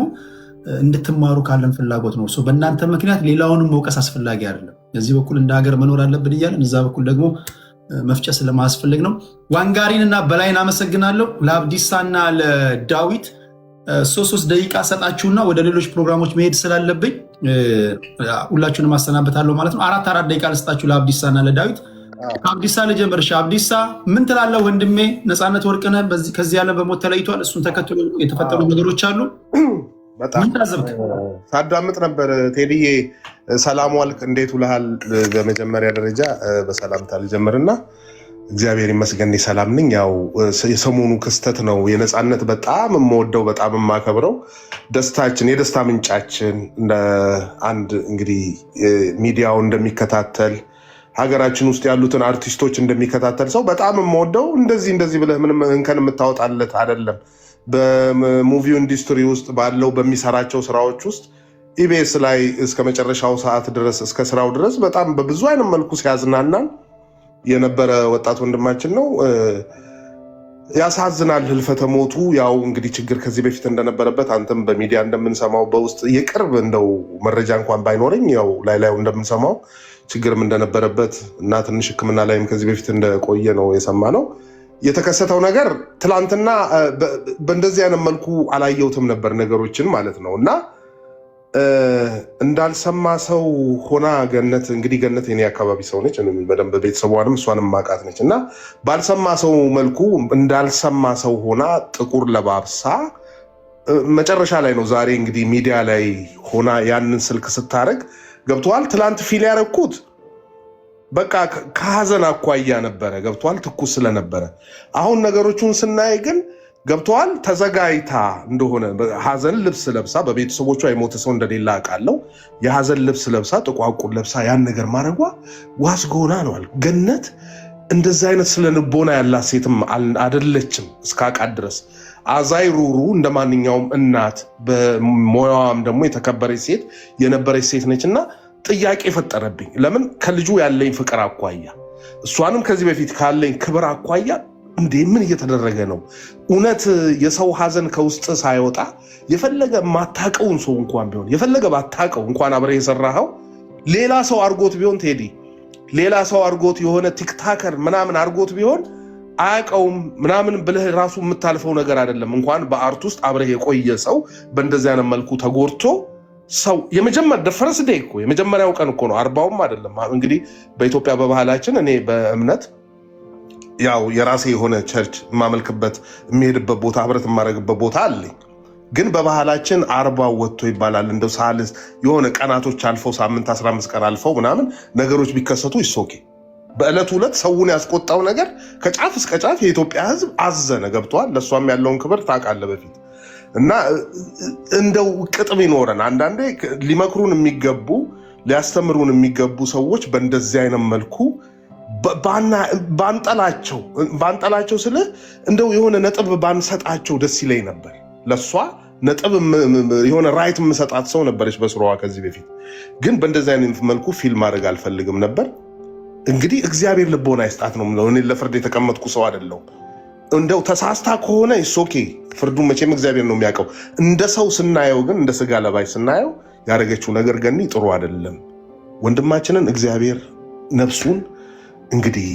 እንድትማሩ ካለን ፍላጎት ነው። በእናንተ ምክንያት ሌላውንም መውቀስ አስፈላጊ አይደለም። እዚህ በኩል እንደ ሀገር መኖር አለብን እያለን እዛ በኩል ደግሞ መፍጨት ስለማያስፈልግ ነው። ዋንጋሪን እና በላይን አመሰግናለሁ። ለአብዲሳና ለዳዊት 3 ደቂቃ ሰጣችሁና ወደ ሌሎች ፕሮግራሞች መሄድ ስላለብኝ ሁላችሁንም አሰናበታለሁ ማለት ነው። 4 ደቂቃ ልስጣችሁ ለአብዲሳና ለዳዊት። አብዲሳ ልጀምር። አብዲሳ ምን ትላለህ ወንድሜ? ነፃነት ወርቅነህ ከዚህ ያለ በሞት ተለይቷል። እሱን ተከትሎ የተፈጠሩ ነገሮች አሉ። በጣም ሳዳምጥ ነበር። ቴዲዬ ሰላም ዋልክ፣ እንዴት ውለሃል? በመጀመሪያ ደረጃ በሰላምታ ልጀምርና እግዚአብሔር ይመስገን ሰላም ነኝ። ያው የሰሞኑ ክስተት ነው። የነፃነት በጣም የምወደው በጣም የማከብረው ደስታችን፣ የደስታ ምንጫችን እንደ አንድ እንግዲህ ሚዲያው እንደሚከታተል ሀገራችን ውስጥ ያሉትን አርቲስቶች እንደሚከታተል ሰው በጣም የምወደው እንደዚህ ብለህ ምንም እንከን የምታወጣለት አይደለም። በሙቪው ኢንዱስትሪ ውስጥ ባለው በሚሰራቸው ስራዎች ውስጥ ኢቢኤስ ላይ እስከ መጨረሻው ሰዓት ድረስ እስከ ስራው ድረስ በጣም በብዙ አይነት መልኩ ሲያዝናናን የነበረ ወጣት ወንድማችን ነው። ያሳዝናል ህልፈተ ሞቱ። ያው እንግዲህ ችግር ከዚህ በፊት እንደነበረበት አንተም በሚዲያ እንደምንሰማው በውስጥ የቅርብ እንደው መረጃ እንኳን ባይኖረኝ ያው ላይ እንደምንሰማው ችግርም እንደነበረበት እና ትንሽ ሕክምና ላይም ከዚህ በፊት እንደቆየ ነው የሰማነው። የተከሰተው ነገር ትላንትና በእንደዚህ አይነት መልኩ አላየሁትም ነበር ነገሮችን ማለት ነው። እና እንዳልሰማ ሰው ሆና ገነት እንግዲህ ገነት የኔ አካባቢ ሰው ነች፣ በደንብ ቤተሰቧንም እሷንም ማቃት ነች። እና ባልሰማ ሰው መልኩ እንዳልሰማ ሰው ሆና ጥቁር ለባብሳ መጨረሻ ላይ ነው ዛሬ እንግዲህ ሚዲያ ላይ ሆና ያንን ስልክ ስታደርግ ገብቷል። ትላንት ፊል ያረኩት በቃ ከሀዘን አኳያ ነበረ ገብቷል፣ ትኩስ ስለነበረ። አሁን ነገሮቹን ስናይ ግን ገብቷል ተዘጋጅታ እንደሆነ ሀዘን ልብስ ለብሳ፣ በቤተሰቦቿ የሞተ ሰው እንደሌላ አውቃለሁ። የሀዘን ልብስ ለብሳ ጥቋቁር ለብሳ ያን ነገር ማድረጓ ዋስ ጎና ነዋል። ገነት እንደዚህ አይነት ስለ ልቦና ያላት ሴትም አደለችም እስካቃት ድረስ አዛይ ሩሩ እንደ ማንኛውም እናት በሞያዋም ደግሞ የተከበረች ሴት የነበረች ሴት ነች። እና ጥያቄ ፈጠረብኝ። ለምን ከልጁ ያለኝ ፍቅር አኳያ እሷንም ከዚህ በፊት ካለኝ ክብር አኳያ እንዴ ምን እየተደረገ ነው? እውነት የሰው ሀዘን ከውስጥ ሳይወጣ የፈለገ ማታቀውን ሰው እንኳን ቢሆን የፈለገ ባታቀው እንኳን አብረህ የሰራኸው ሌላ ሰው አርጎት ቢሆን ቴዲ ሌላ ሰው አርጎት የሆነ ቲክታከር ምናምን አርጎት ቢሆን አያውቀውም ምናምን ብለህ ራሱ የምታልፈው ነገር አይደለም። እንኳን በአርት ውስጥ አብረህ የቆየ ሰው በእንደዚህ አይነት መልኩ ተጎድቶ ሰው ፈረስ ዴይ እኮ የመጀመሪያው ቀን እኮ ነው፣ 40ም አይደለም። እንግዲህ በኢትዮጵያ በባህላችን እኔ በእምነት ያው የራሴ የሆነ ቸርች የማመልክበት የሚሄድበት ቦታ ህብረት የማደርግበት ቦታ አለኝ። ግን በባህላችን 40 ወጥቶ ይባላል። እንደው ሳልስ የሆነ ቀናቶች አልፈው ሳምንት 15 ቀን አልፈው ምናምን ነገሮች ቢከሰቱ ይሶኬ በዕለቱ ዕለት ሰውን ያስቆጣው ነገር ከጫፍ እስከ ጫፍ የኢትዮጵያ ህዝብ አዘነ ገብቷል። ለእሷም ያለውን ክብር ታውቃለህ በፊት እና እንደው ቅጥም ይኖረን አንዳንዴ ሊመክሩን የሚገቡ ሊያስተምሩን የሚገቡ ሰዎች በእንደዚህ አይነት መልኩ ባንጠላቸው ስለ እንደው የሆነ ነጥብ ባንሰጣቸው ደስ ይለኝ ነበር። ለእሷ ነጥብ የሆነ ራይት የምሰጣት ሰው ነበረች በስራዋ ከዚህ በፊት። ግን በእንደዚህ አይነት መልኩ ፊልም ማድረግ አልፈልግም ነበር። እንግዲህ እግዚአብሔር ልቦና ይስጣት ነው የምለው። እኔ ለፍርድ የተቀመጥኩ ሰው አይደለሁም። እንደው ተሳስታ ከሆነ ይሶኬ ፍርዱን መቼም እግዚአብሔር ነው የሚያውቀው። እንደ ሰው ስናየው ግን እንደ ስጋ ለባይ ስናየው ያደረገችው ነገር ገኒ ጥሩ አይደለም። ወንድማችንን እግዚአብሔር ነፍሱን እንግዲህ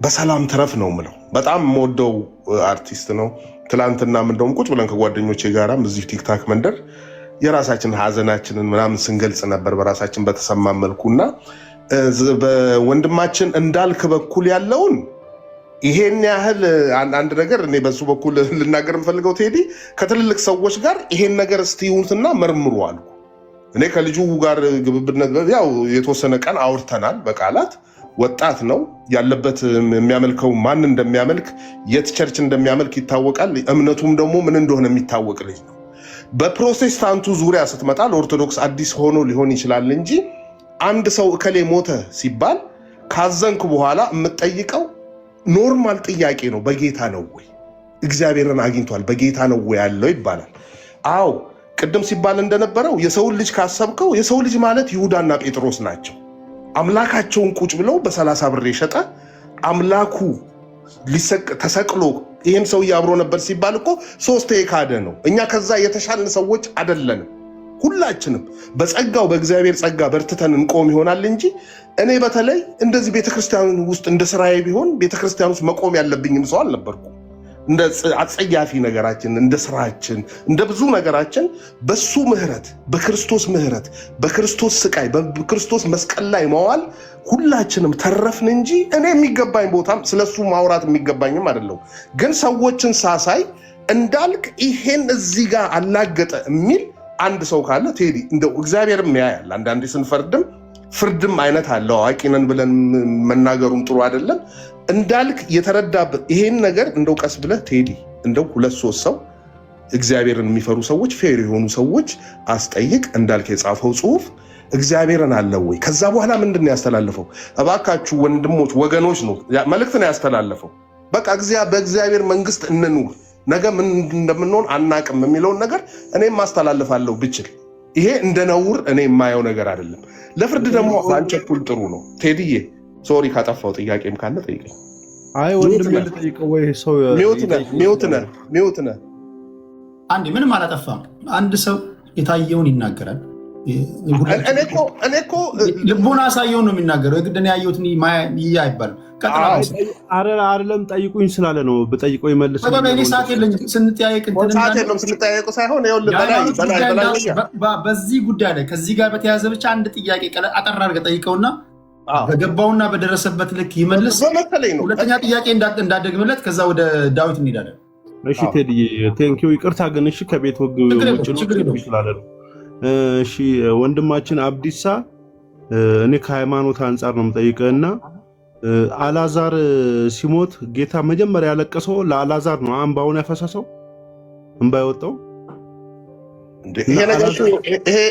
በሰላም ተረፍ ነው የምለው። በጣም የምወደው አርቲስት ነው። ትላንትና እንደውም ቁጭ ብለን ከጓደኞቼ ጋራም እዚህ ቲክታክ መንደር የራሳችን ሀዘናችንን ምናምን ስንገልጽ ነበር በራሳችን በተሰማ መልኩና በወንድማችን እንዳልክ በኩል ያለውን ይሄን ያህል አንድ ነገር እኔ በሱ በኩል ልናገር የምፈልገው ቴዲ ከትልልቅ ሰዎች ጋር ይሄን ነገር እስቲዩትና መርምሩ አልኩ። እኔ ከልጁ ጋር ግብብነት ያው የተወሰነ ቀን አውርተናል በቃላት። ወጣት ነው ያለበት፣ የሚያመልከው ማን እንደሚያመልክ የት ቸርች እንደሚያመልክ ይታወቃል። እምነቱም ደግሞ ምን እንደሆነ የሚታወቅ ልጅ ነው። በፕሮቴስታንቱ ዙሪያ ስትመጣ ለኦርቶዶክስ አዲስ ሆኖ ሊሆን ይችላል እንጂ አንድ ሰው እከሌ ሞተ ሲባል ካዘንክ በኋላ የምትጠይቀው ኖርማል ጥያቄ ነው። በጌታ ነው ወይ? እግዚአብሔርን አግኝቷል? በጌታ ነው ወይ ያለው ይባላል። አዎ ቅድም ሲባል እንደነበረው የሰውን ልጅ ካሰብከው የሰው ልጅ ማለት ይሁዳና ጴጥሮስ ናቸው። አምላካቸውን ቁጭ ብለው በ30 ብር የሸጠ አምላኩ ተሰቅሎ ይህም ሰውዬ አብሮ ነበር ሲባል እኮ 3 የካደ ነው። እኛ ከዛ የተሻልን ሰዎች አይደለንም። ሁላችንም በጸጋው በእግዚአብሔር ጸጋ በርትተን እንቆም ይሆናል እንጂ እኔ በተለይ እንደዚህ ቤተክርስቲያን ውስጥ እንደ ስራዬ ቢሆን ቤተክርስቲያን ውስጥ መቆም ያለብኝም ሰው አልነበርኩም። እንደ አጸያፊ ነገራችን እንደ ስራችን እንደ ብዙ ነገራችን በሱ ምህረት በክርስቶስ ስቃይ በክርስቶስ መስቀል ላይ መዋል ሁላችንም ተረፍን እንጂ እኔ የሚገባኝ ቦታም ስለሱ ማውራት የሚገባኝም አይደለም። ግን ሰዎችን ሳሳይ እንዳልክ ይሄን እዚህ ጋር አላገጠ የሚል አንድ ሰው ካለ ቴዲ እንደው እግዚአብሔርም ያያል። አንዳንዴ ስንፈርድም ፍርድም አይነት አለው። አዋቂ ነን ብለን መናገሩም ጥሩ አይደለም። እንዳልክ የተረዳበት ይሄን ነገር እንደው ቀስ ብለህ ቴዲ እንደው 2-3 ሰው እግዚአብሔርን የሚፈሩ ሰዎች ፌር የሆኑ ሰዎች አስጠይቅ። እንዳልክ የጻፈው ጽሁፍ እግዚአብሔርን አለው ወይ? ከዛ በኋላ ምንድን ነው ያስተላለፈው? እባካችሁ ወንድሞች ወገኖች ነው መልእክት ነው ያስተላለፈው። በቃ በእግዚአብሔር መንግስት እንኑር፣ ነገ ምን እንደምንሆን አናቅም የሚለውን ነገር እኔም ማስተላለፋለሁ ብችል። ይሄ እንደ ነውር እኔ የማየው ነገር አይደለም። ለፍርድ ደግሞ አንቸኩል ጥሩ ነው። ቴዲዬ ሶሪ ካጠፋው ጥያቄም ካለ ጠይቀኝ። አይ ወንድም ልጠይቀው ወይ ሰው ሚውት ነህ። አንዴ ምንም አላጠፋም። አንድ ሰው የታየውን ይናገራል። እኔ እኮ ልቦና አሳየውን ነው የሚናገረው። የግድን ያየሁትን አይባልም። አይደለም ጠይቁኝ ስላለ ነው። በጠይቆ ይመልስ። ሰዓት የለኝም። ስንጠያየቁ ሳይሆን በዚህ ጉዳይ ላይ ከዚህ ጋር በተያያዘ ብቻ አንድ ጥያቄ አጠር አድርገህ ጠይቀውና በገባውና በደረሰበት ልክ ይመልስ። ሁለተኛ ጥያቄ እንዳደግምለት ከዛ ወደ ዳዊት እንሄዳለን። እሺ ቴዲዬ ቴንኪው። ይቅርታ ግን እሺ ከቤት ውጭ ስላለ ነው። እሺ ወንድማችን አብዲሳ እኔ ከሃይማኖት አንጻር ነው የምጠይቀህና አላዛር ሲሞት ጌታ መጀመሪያ ያለቀሰው ለአላዛር ነው እንባውን ያፈሰሰው እንባ ያወጣው።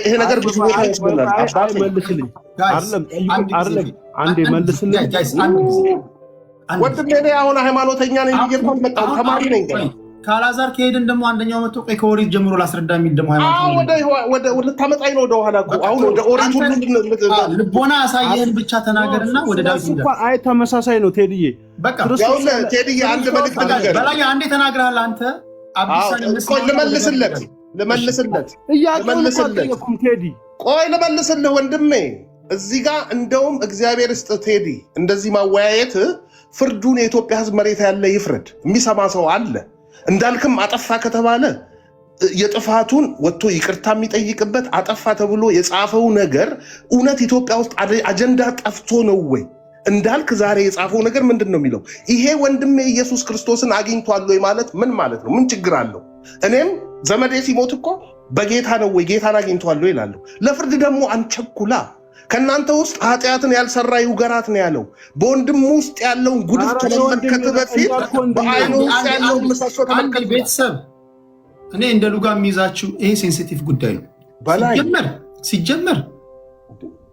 ይሄ ነገር ብዙ ቦታ ያስበላል። መልስልኝ። አይደለም አንዴ መልስልኝ። ወንድሜ እኔ አሁን ሃይማኖተኛ ነኝ እየልኳል መጣሁ። ተማሪ ነኝ። ከአላዛር ከሄድን ደግሞ አንደኛው መጥቶ ቆይ ከኦሪት ጀምሮ ላስረዳ የሚል ደግሞ ወደ ልታመጣኝ ነው ወደኋላ እኮ አሁን ወደ ኦሪት ሁሉ ልቦና ያሳየህን ብቻ ተናገርና ወደ ዳዊት አይ ተመሳሳይ ነው ቴዲዬ። በቃ ቴዲዬ አንድ መልዕክት ነገር በላይ አንዴ ተናግረሃል አንተ አብዲሳን ልመልስለት ቴዲ ቆይ ልመልስልህ ወንድሜ። እዚህ ጋር እንደውም እግዚአብሔር ስጥ ቴዲ እንደዚህ ማወያየት ፍርዱን የኢትዮጵያ ሕዝብ መሬት ያለ ይፍረድ። የሚሰማ ሰው አለ። እንዳልክም አጠፋ ከተባለ የጥፋቱን ወጥቶ ይቅርታ የሚጠይቅበት አጠፋ ተብሎ የጻፈው ነገር እውነት ኢትዮጵያ ውስጥ አጀንዳ ጠፍቶ ነው ወይ? እንዳልክ ዛሬ የጻፈው ነገር ምንድን ነው የሚለው? ይሄ ወንድሜ ኢየሱስ ክርስቶስን አግኝቷል ወይ ማለት ምን ማለት ነው? ምን ችግር አለው? እኔም ዘመዴ ሲሞት እኮ በጌታ ነው ወይ ጌታን አግኝቷል ወይ እላለሁ። ለፍርድ ደግሞ አንቸኩላ። ከእናንተ ውስጥ ኃጢአትን ያልሰራ ይውገራት ነው ያለው። በወንድም ውስጥ ያለውን ጉድፍ ከመመልከት በፊት በአይኑ ውስጥ ያለውን ምሰሶ ተመልከት። ቤተሰብ እኔ እንደ ሉጋ የሚይዛችሁ ይሄ ሴንሲቲቭ ጉዳይ ነው።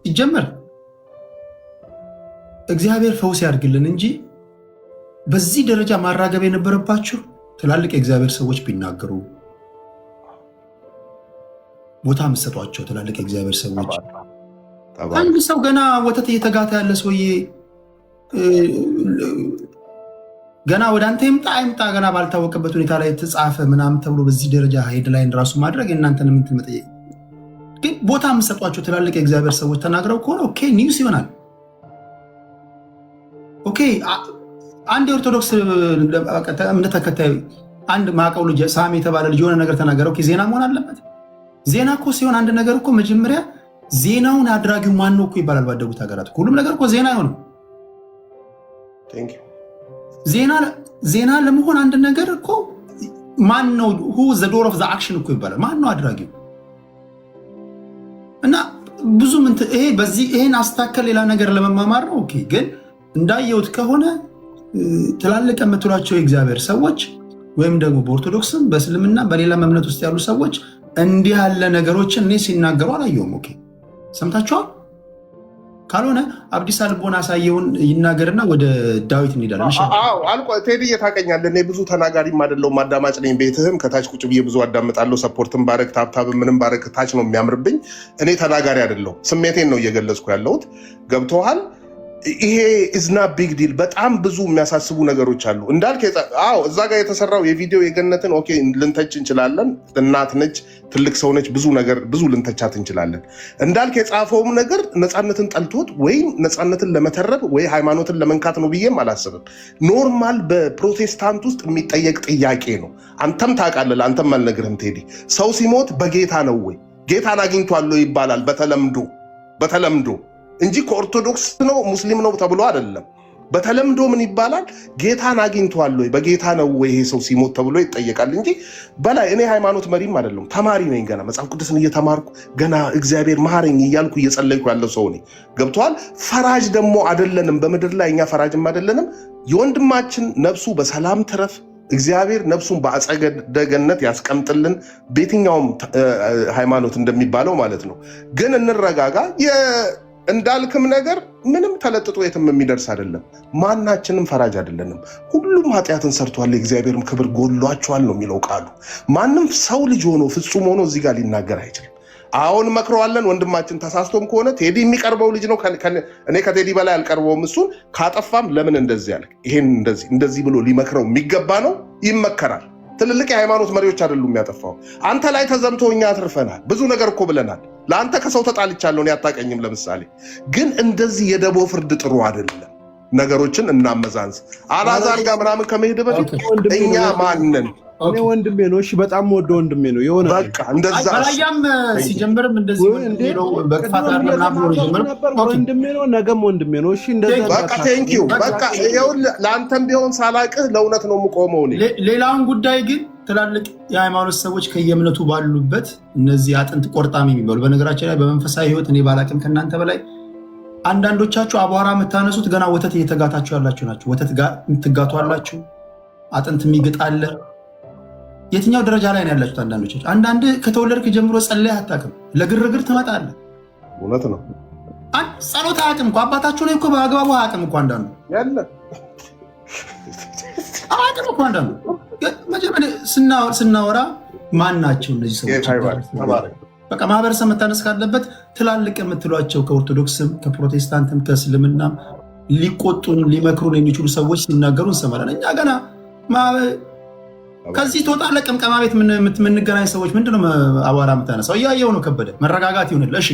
ሲጀመር እግዚአብሔር ፈውስ ያድርግልን እንጂ በዚህ ደረጃ ማራገብ የነበረባችሁ ትላልቅ የእግዚአብሔር ሰዎች ቢናገሩ ቦታ የምትሰጧቸው ትላልቅ የእግዚአብሔር ሰዎች። አንድ ሰው ገና ወተት እየተጋታ ያለ ሰውዬ ገና ወደ አንተ ይምጣ ገና ባልታወቀበት ሁኔታ ላይ የተጻፈ ምናምን ተብሎ በዚህ ደረጃ ሄድላይን ራሱ ማድረግ የእናንተን ምንትን መጠየቅ። ግን ቦታ የምትሰጧቸው ትላልቅ የእግዚአብሔር ሰዎች ተናግረው ከሆነ ኦኬ ኒውስ ይሆናል። ኦኬ አንድ የኦርቶዶክስ እምነት ተከታይ አንድ ማቀው ልጅ ሳሚ የተባለ ልጅ የሆነ ነገር ተናገረው ዜና መሆን አለበት። ዜና እኮ ሲሆን አንድ ነገር እኮ መጀመሪያ ዜናውን አድራጊው ማን ነው እኮ ይባላል። ባደጉት ሀገራት ሁሉም ነገር እኮ ዜና አይሆንም። ዜና ለመሆን አንድ ነገር እኮ ማን ነው who is the door of the action እኮ ይባላል። ማን ነው አድራጊው? እና ብዙ ይሄን አስታከል ሌላ ነገር ለመማማር ነው። ኦኬ ግን እንዳየሁት ከሆነ ትላልቅ የምትሏቸው የእግዚአብሔር ሰዎች ወይም ደግሞ በኦርቶዶክስም በእስልምና በሌላ እምነት ውስጥ ያሉ ሰዎች እንዲህ ያለ ነገሮችን እኔ ሲናገሩ አላየሁም። ኦኬ ሰምታችኋል? ካልሆነ አብዲሳ ልቦና ያሳየውን ይናገርና ወደ ዳዊት እንሄዳለን። አልቆ ቴዲዬ ታውቀኛለህ፣ እኔ ብዙ ተናጋሪም አይደለሁም አዳማጭ ነኝ። ቤትህም ከታች ቁጭ ብዬ ብዙ አዳምጣለሁ። ሰፖርትም ባረግ ታብታብ ምንም ባረግ ታች ነው የሚያምርብኝ። እኔ ተናጋሪ አይደለሁም፣ ስሜቴን ነው እየገለጽኩ ያለሁት። ገብቶሃል? ይሄ ኢዝና ቢግ ዲል። በጣም ብዙ የሚያሳስቡ ነገሮች አሉ እንዳልክ። እዛ ጋር የተሰራው የቪዲዮ የገነትን ኦኬ ልንተች እንችላለን። እናት ነች፣ ትልቅ ሰው ነች፣ ብዙ ነገር ብዙ ልንተቻት እንችላለን። እንዳልክ የጻፈውም ነገር ነፃነትን ጠልቶት ወይም ነፃነትን ለመተረብ ወይ ሃይማኖትን ለመንካት ነው ብዬም አላስብም። ኖርማል በፕሮቴስታንት ውስጥ የሚጠየቅ ጥያቄ ነው። አንተም ታውቃለህ፣ አንተም አልነግርህም ቴዲ። ሰው ሲሞት በጌታ ነው ወይ ጌታን አግኝቷል ይባላል በተለምዶ እንጂ ከኦርቶዶክስ ነው ሙስሊም ነው ተብሎ አይደለም። በተለምዶ ምን ይባላል? ጌታን አግኝቷል ወይ በጌታ ነው ወይ ይሄ ሰው ሲሞት ተብሎ ይጠየቃል እንጂ በላይ እኔ ሃይማኖት መሪም አይደለም፣ ተማሪ ነኝ። ገና መጽሐፍ ቅዱስን እየተማርኩ ገና እግዚአብሔር ማረኝ እያልኩ እየጸለይኩ ያለው ሰው ነኝ። ገብቷል? ፈራጅ ደግሞ አይደለንም። በምድር ላይ እኛ ፈራጅም አይደለንም። የወንድማችን ነፍሱ በሰላም ትረፍ። እግዚአብሔር ነፍሱን በአጸደ ገነት ያስቀምጥልን። በየትኛውም ሃይማኖት እንደሚባለው ማለት ነው። ግን እንረጋጋ። እንዳልክም ነገር ምንም ተለጥጦ የትም የሚደርስ አይደለም። ማናችንም ፈራጅ አይደለንም። ሁሉም ኃጢአትን ሰርቷል፣ የእግዚአብሔርም ክብር ጎሏቸዋል ነው የሚለው ቃሉ። ማንም ሰው ልጅ ሆኖ ፍጹም ሆኖ እዚህ ጋር ሊናገር አይችልም። አሁን መክረዋለን። ወንድማችን ተሳስቶም ከሆነ ቴዲ የሚቀርበው ልጅ ነው። እኔ ከቴዲ በላይ አልቀርበውም። እሱን ካጠፋም ለምን እንደዚህ ያለ ይሄን እንደዚህ ብሎ ሊመክረው የሚገባ ነው። ይመከራል። ትልልቅ የሃይማኖት መሪዎች አይደሉም የሚያጠፋው። አንተ ላይ ተዘምቶ እኛ አትርፈናል። ብዙ ነገር እኮ ብለናል። ለአንተ ከሰው ተጣልቻለሁ እኔ አታውቀኝም። ለምሳሌ ግን እንደዚህ የደቦ ፍርድ ጥሩ አይደለም። ነገሮችን እናመዛንዝ። አላዛር ጋር ምናምን ከመሄድ በፊት እኛ ማንን እኔ ወንድሜ ነው። እሺ በጣም ወደ ወንድሜ ነው የሆነ በቃ እንደዛ አላያም ሲጀምርም እንደዚህ ነው። በክፋት አርናም ነው ጀምር ወንድሜ ነው፣ ነገም ወንድሜ ነው። እሺ እንደዛ በቃ ቴንኪው። በቃ ይኸውልህ ለአንተም ቢሆን ሳላቅህ ለእውነት ነው የምቆመው እኔ። ሌላውን ጉዳይ ግን ትላልቅ የሃይማኖት ሰዎች ከየእምነቱ ባሉበት እነዚህ አጥንት ቆርጣሚ የሚባሉ በነገራችን ላይ በመንፈሳዊ ህይወት እኔ ባላቅም ከእናንተ በላይ አንዳንዶቻችሁ አቧራ የምታነሱት ገና ወተት እየተጋታችሁ ያላችሁ ናችሁ። ወተት ጋር የምትጋቱ አላችሁ። አጥንት የሚግጣለ የትኛው ደረጃ ላይ ነው ያላችሁት? አንዳንዶቻችሁ አንዳንድ ከተወለድክ ጀምሮ ጸለይ አታውቅም፣ ለግርግር ትመጣለህ። እውነት ነው። ጸሎት አያውቅም እኮ አባታችሁ ላይ እኮ በአግባቡ አያውቅም እኮ አንዳንዱ ያለ አያውቅም እኮ አንዳንዱ። መጀመሪያ ስናወራ ማን ናቸው እነዚህ ሰዎች? በቃ ማህበረሰብ መታነስ ካለበት ትላልቅ የምትሏቸው ከኦርቶዶክስም ከፕሮቴስታንትም ከእስልምናም ሊቆጡን ሊመክሩን የሚችሉ ሰዎች ሲናገሩ እንሰማለን። እኛ ገና ከዚህ ትወጣለህ። ቅምቀማ ቤት የምንገናኝ ሰዎች ምንድነው አቧራ የምታነሳው? እያየው ነው። ከበደ መረጋጋት ይሁንልህ። እሺ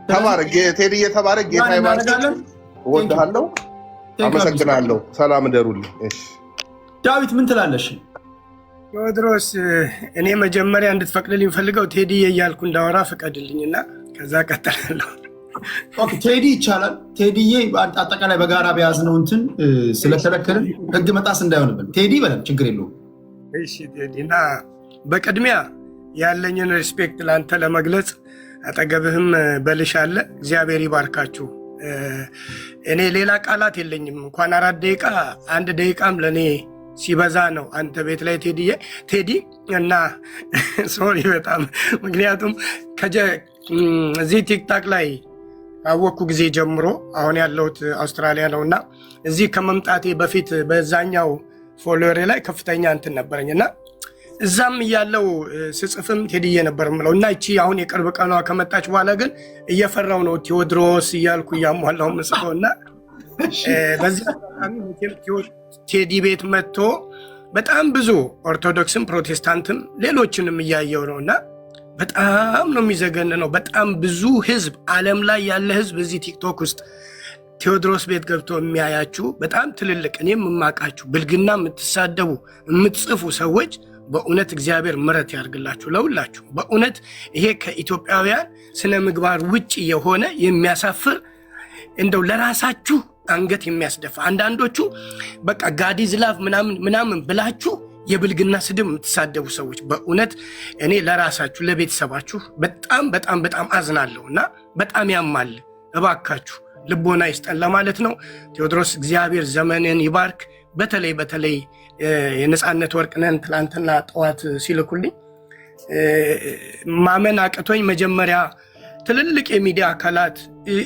ተባረክ ቴዲ፣ የተባረክ ጌታ ይባርክ። እወድሃለሁ፣ አመሰግናለሁ። ሰላም እደሩልኝ። ዳዊት ምን ትላለሽ? ቴዎድሮስ እኔ መጀመሪያ እንድትፈቅድልኝ ፈልገው ቴዲ እያልኩ እንዳወራ ፍቀድልኝና ከዛ ቀጥላለሁ። ቴዲ ይቻላል። ቴዲዬ አጠቃላይ በጋራ በያዝነው እንትን ስለከለከልን ህግ መጣስ እንዳይሆንብን ቴዲ በለም ችግር የለውም። እሺ ቴዲ፣ እና በቅድሚያ ያለኝን ሪስፔክት ለአንተ ለመግለጽ አጠገብህም በልሽ አለ። እግዚአብሔር ይባርካችሁ። እኔ ሌላ ቃላት የለኝም። እንኳን 4 ደቂቃ 1 ደቂቃም ለእኔ ሲበዛ ነው አንተ ቤት ላይ ቴዲ እና ሶሪ በጣም ምክንያቱም እዚህ ቲክታክ ላይ ካወቅኩ ጊዜ ጀምሮ አሁን ያለሁት አውስትራሊያ ነው እና እዚህ ከመምጣቴ በፊት በዛኛው ፎሎወሬ ላይ ከፍተኛ እንትን ነበረኝ እና እዛም እያለው ስጽፍም ቴዲዬ ነበር ምለው እና እቺ አሁን የቅርብ ቀኗ ከመጣች በኋላ ግን እየፈራው ነው ቴዎድሮስ እያልኩ እያሟላው ምጽፈው እና በዚህ ቴዲ ቤት መጥቶ በጣም ብዙ ኦርቶዶክስም ፕሮቴስታንትም ሌሎችንም እያየው ነው እና በጣም ነው የሚዘገን ነው። በጣም ብዙ ህዝብ ዓለም ላይ ያለ ህዝብ እዚህ ቲክቶክ ውስጥ ቴዎድሮስ ቤት ገብቶ የሚያያችሁ በጣም ትልልቅ እኔም የማውቃችሁ ብልግና የምትሳደቡ የምትጽፉ ሰዎች በእውነት እግዚአብሔር ምሕረት ያርግላችሁ ለሁላችሁ። በእውነት ይሄ ከኢትዮጵያውያን ስነ ምግባር ውጭ የሆነ የሚያሳፍር እንደው ለራሳችሁ አንገት የሚያስደፋ አንዳንዶቹ በቃ ጋዲ ዝላፍ ምናምን ብላችሁ የብልግና ስድብ የምትሳደቡ ሰዎች በእውነት እኔ ለራሳችሁ ለቤተሰባችሁ በጣም በጣም በጣም አዝናለሁ እና በጣም ያማል። እባካችሁ ልቦና ይስጠን ለማለት ነው። ቴዎድሮስ እግዚአብሔር ዘመንን ይባርክ። በተለይ የነፃነት ወርቅነህን ትላንትና ጠዋት ሲልኩልኝ ማመን አቅቶኝ መጀመሪያ ትልልቅ የሚዲያ አካላት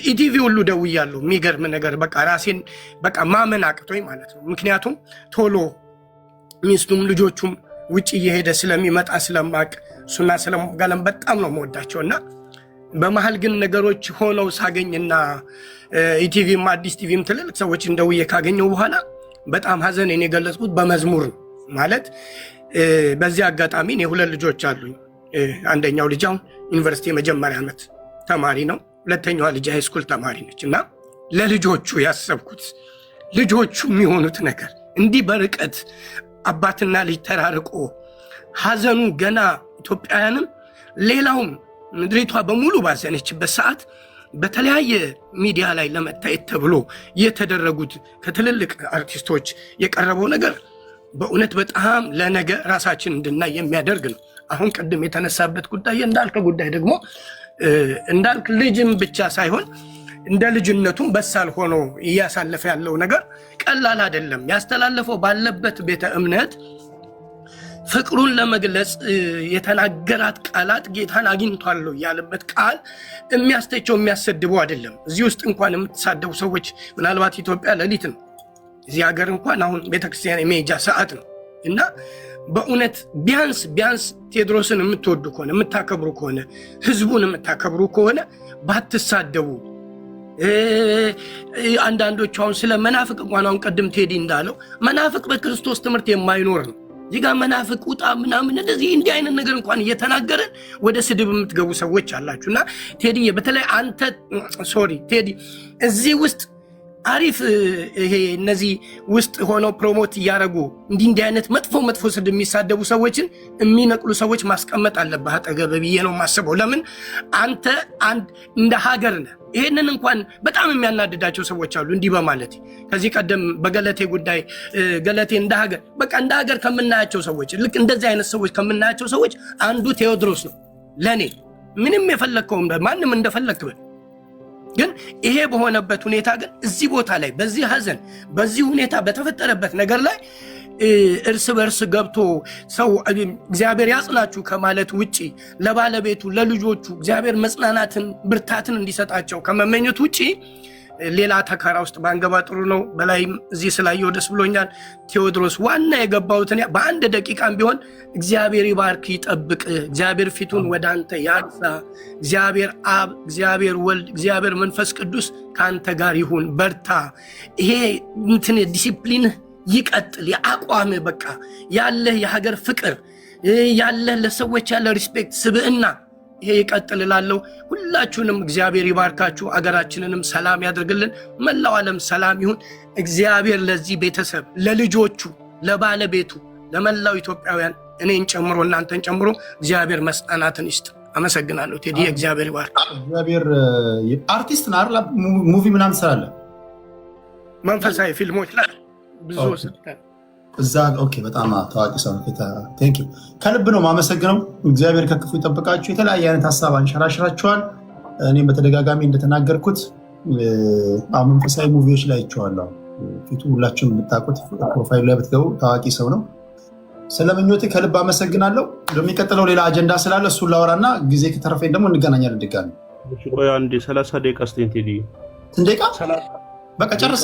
ኢቲቪ ሁሉ ደውያለሁ። የሚገርም ነገር በቃ ራሴን በቃ ማመን አቅቶኝ ማለት ነው። ምክንያቱም ቶሎ ሚስቱም ልጆቹም ውጭ እየሄደ ስለሚመጣ ስለማቅ እሱና ስለጋለም በጣም ነው መወዳቸው እና በመሀል ግን ነገሮች ሆነው ሳገኝና ኢቲቪም አዲስ ቲቪም ትልልቅ ሰዎች እንደውዬ ካገኘው በኋላ በጣም ሀዘኔን የገለጽኩት በመዝሙር ነው። ማለት በዚህ አጋጣሚ እኔ 2 ልጆች አሉኝ። አንደኛው ልጅ አሁን ዩኒቨርሲቲ የመጀመሪያ ዓመት ተማሪ ነው። ሁለተኛዋ ልጅ ሃይስኩል ተማሪ ነች። እና ለልጆቹ ያሰብኩት ልጆቹ የሚሆኑት ነገር እንዲህ በርቀት አባትና ልጅ ተራርቆ ሀዘኑ ገና ኢትዮጵያውያንም ሌላውም ምድሪቷ በሙሉ ባዘነችበት ሰዓት በተለያየ ሚዲያ ላይ ለመታየት ተብሎ የተደረጉት ከትልልቅ አርቲስቶች የቀረበው ነገር በእውነት በጣም ለነገ ራሳችን እንድናይ የሚያደርግ ነው። አሁን ቅድም የተነሳበት ጉዳይ እንዳልከ ጉዳይ ደግሞ እንዳልክ ልጅም ብቻ ሳይሆን እንደ ልጅነቱም በሳል ሆኖ እያሳለፈ ያለው ነገር ቀላል አይደለም። ያስተላለፈው ባለበት ቤተ እምነት ፍቅሩን ለመግለጽ የተናገራት ቃላት ጌታን አግኝቷለሁ ያለበት ቃል የሚያስተቸው የሚያሰድበው አይደለም። እዚህ ውስጥ እንኳን የምትሳደቡ ሰዎች ምናልባት ኢትዮጵያ ሌሊት ነው፣ እዚህ ሀገር እንኳን አሁን ቤተክርስቲያን የመሄጃ ሰዓት ነው። እና በእውነት ቢያንስ ቴዎድሮስን የምትወዱ ከሆነ የምታከብሩ ከሆነ ህዝቡን የምታከብሩ ከሆነ ባትሳደቡ። አንዳንዶቹ አሁን ስለ መናፍቅ እንኳን አሁን ቀድም ቴዲ እንዳለው መናፍቅ በክርስቶስ ትምህርት የማይኖር ነው። እዚህ ጋር መናፍቅ ውጣ ምናምን እንደዚህ እንዲህ አይነት ነገር እንኳን እየተናገረን ወደ ስድብ የምትገቡ ሰዎች አላችሁ። እና ቴዲ በተለይ አንተ ቴዲ እዚህ ውስጥ አሪፍ ይሄ እነዚህ ውስጥ ሆነው ፕሮሞት እያደረጉ እንዲህ አይነት መጥፎ ስድብ የሚሳደቡ ሰዎችን የሚነቅሉ ሰዎች ማስቀመጥ አለብህ አጠገብ ብዬ ነው የማስበው። ለምን አንተ እንደ ሀገር ነህ። ይሄንን እንኳን በጣም የሚያናድዳቸው ሰዎች አሉ እንዲህ በማለት ከዚህ ቀደም በገለቴ ጉዳይ ገለቴ እንደ ሀገር ከምናያቸው ሰዎች ልክ እንደዚህ አይነት ሰዎች ከምናያቸው ሰዎች አንዱ ቴዎድሮስ ነው ለኔ። ምንም የፈለግከውም ማንም እንደፈለግክ በል። ግን ይሄ በሆነበት ሁኔታ ግን እዚህ ቦታ ላይ በዚህ ሀዘን በዚህ ሁኔታ በተፈጠረበት ነገር ላይ እርስ በርስ ገብቶ ሰው እግዚአብሔር ያጽናችሁ ከማለት ውጪ ለባለቤቱ ለልጆቹ እግዚአብሔር መጽናናትን ብርታትን እንዲሰጣቸው ከመመኘት ውጪ ሌላ ተካራ ውስጥ ባንገባ ጥሩ ነው። በላይም እዚህ ስላየው ደስ ብሎኛል። ቴዎድሮስ ዋና የገባውትን በአንድ ደቂቃም ቢሆን እግዚአብሔር ይባርክ ይጠብቅ፣ እግዚአብሔር ፊቱን ወደ አንተ ያንሳ፣ እግዚአብሔር አብ፣ እግዚአብሔር ወልድ፣ እግዚአብሔር መንፈስ ቅዱስ ከአንተ ጋር ይሁን፣ በርታ፣ ይሄ እንትን ዲሲፕሊን ይቀጥል፣ የአቋም በቃ ያለህ የሀገር ፍቅር ያለህ ለሰዎች ያለ ሪስፔክት ስብዕና ይሄ ይቀጥል እላለሁ። ሁላችሁንም እግዚአብሔር ይባርካችሁ፣ አገራችንንም ሰላም ያድርግልን፣ መላው ዓለም ሰላም ይሁን። እግዚአብሔር ለዚህ ቤተሰብ ለልጆቹ፣ ለባለቤቱ፣ ለመላው ኢትዮጵያውያን እኔን ጨምሮ እናንተን ጨምሮ እግዚአብሔር መጽናናትን ይስጥ። አመሰግናለሁ ቴዲ፣ እግዚአብሔር ይባርክ። እግዚአብሔር አርቲስት ናር ሙቪ ምናምን ትሰራለህ? መንፈሳዊ ፊልሞች ላይ ብዙ ሰርተናል። እዛ ኦኬ፣ በጣም ታዋቂ ሰው ነው። ቴንክ ዩ ከልብ ነው ማመሰግነው። እግዚአብሔር ከክፉ ይጠብቃችሁ። የተለያየ አይነት ሀሳብ አንሸራሽራችኋል። እኔም በተደጋጋሚ እንደተናገርኩት መንፈሳዊ ሙቪዎች ላይ አይቼዋለሁ። ፊቱ ሁላችሁም የምታውቁት ፕሮፋይሉ ላይ ብትገቡ ታዋቂ ሰው ነው። ስለምኞቴ ከልብ አመሰግናለሁ። ለሚቀጥለው ሌላ አጀንዳ ስላለ እሱን ላወራና ጊዜ ከተረፈኝ ደግሞ እንገናኛለን ድጋሚ። ቆይ አንዴ 30 ደቂቃ ስቴን ቴዲ ደቂቃ በቃ ጨርስ።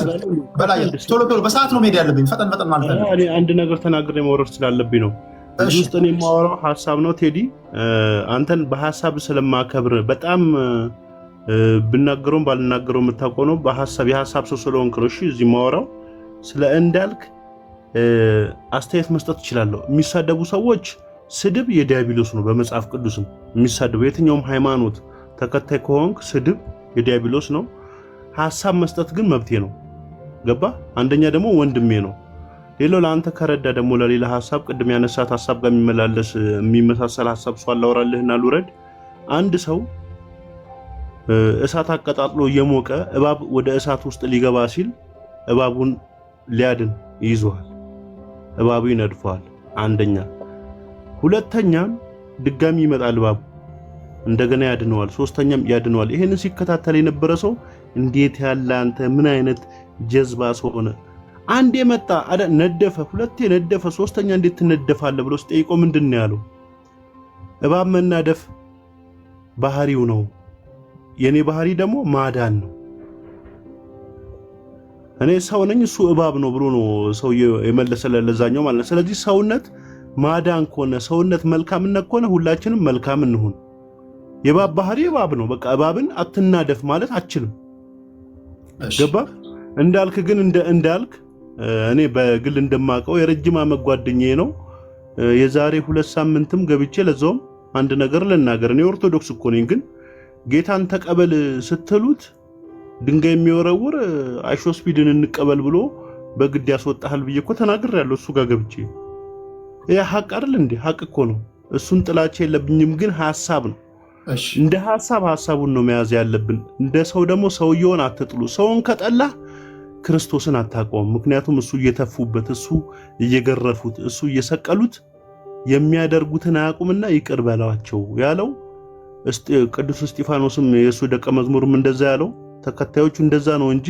በላይ ቶሎ በሰዓት ነው መሄድ ያለብኝ። ፈጠን ማለት ነው። እኔ አንድ ነገር ተናግሬ መውረድ ስላለብኝ ነው። እዚህ ውስጥ እኔ የማወራው ሀሳብ ነው ቴዲ። አንተን በሀሳብ ስለማከብር በጣም ብናገረውም ባልናገረው የምታውቀው ነው። የሀሳብ ሰው ስለሆንክ ነው። እሺ እዚህ የማወራው ስለ እንዳልክ አስተያየት መስጠት እችላለሁ። የሚሳደቡ ሰዎች ስድብ የዲያብሎስ ነው። በመጽሐፍ ቅዱስም የሚሳደቡ የትኛውም ሃይማኖት ተከታይ ከሆንክ ስድብ የዲያብሎስ ነው። ሀሳብ መስጠት ግን መብቴ ነው። ገባ? አንደኛ ደግሞ ወንድሜ ነው። ሌላው ለአንተ ከረዳ ደግሞ ለሌላ ሀሳብ ቅድም ያነሳት ሀሳብ ጋር የሚመሳሰል ሀሳብ ሰው አላወራልህና ልውረድ። አንድ ሰው እሳት አቀጣጥሎ እየሞቀ እባብ ወደ እሳት ውስጥ ሊገባ ሲል እባቡን ሊያድን ይይዘዋል። እባቡ ይነድፈዋል። አንደኛ። ሁለተኛም ድጋሚ ይመጣል እባቡ እንደገና ያድነዋል። ሶስተኛም ያድነዋል። ይሄንን ሲከታተል የነበረ ሰው እንዴት ያለ አንተ ምን አይነት ጀዝባ ሰው ሆነ? አንዴ መጣ ነደፈ፣ ሁለቴ ነደፈ፣ ሶስተኛ እንዴት ትነደፋለህ ብሎ ሲጠይቀው ምንድን ነው ያለው? እባብ መናደፍ ባህሪው ነው፣ የኔ ባህሪ ደግሞ ማዳን ነው። እኔ ሰው ነኝ እሱ እባብ ነው ብሎ ነው ሰው የመለሰለ ለዛኛው ማለት ነው። ስለዚህ ሰውነት ማዳን ከሆነ ሰውነት መልካምነት ከሆነ ሁላችንም መልካም እንሁን። የእባብ ባህሪ እባብ ነው። በቃ እባብን አትናደፍ ማለት አችልም። ገባ እንዳልክ ግን እንዳልክ እኔ በግል እንደማቀው የረጅም ዓመት ጓደኛዬ ነው። የዛሬ 2 ሳምንትም ገብቼ ለዛውም አንድ ነገር ልናገር። እኔ ኦርቶዶክስ እኮ ነኝ፣ ግን ጌታን ተቀበል ስትሉት ድንጋይ የሚወረውር አይሾስፒድን እንቀበል ብሎ በግድ ያስወጣሃል ብዬ እኮ ተናግሬያለሁ። እሱ ጋር ገብቼ ያ ሐቅ አይደል እንዴ? ሐቅ እኮ ነው። እሱን ጥላቻ የለብኝም፣ ግን ሐሳብ ነው። እንደ ሐሳቡን ነው መያዝ ያለብን። እንደ ሰው ደግሞ ሰውየውን አትጥሉ። ሰውን ከጠላህ ክርስቶስን አታውቀውም። ምክንያቱም እሱ እየተፉበት፣ እሱ እየገረፉት፣ እሱ እየሰቀሉት የሚያደርጉትን አያውቁምና ይቅር በላቸው ያለው ቅዱስ እስጢፋኖስም የእሱ ደቀ መዝሙርም እንደዛ ያለው ተከታዮቹ እንደዛ ነው እንጂ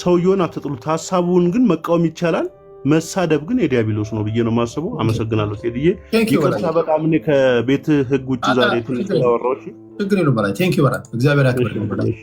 ሰውየውን አትጥሉት። ሐሳቡን ግን መቃወም ይቻላል። መሳደብ ግን የዲያብሎስ ነው ብዬ ነው የማስበው። አመሰግናለሁ ቴዲዬ። ይቅርታ በጣም እኔ ከቤት ህግ ውጭ ዛሬ ትንሽ ያወራሁሽ። ችግር የለውም። ቴንክ ዩ በጣም እግዚአብሔር ያክብርልኝ።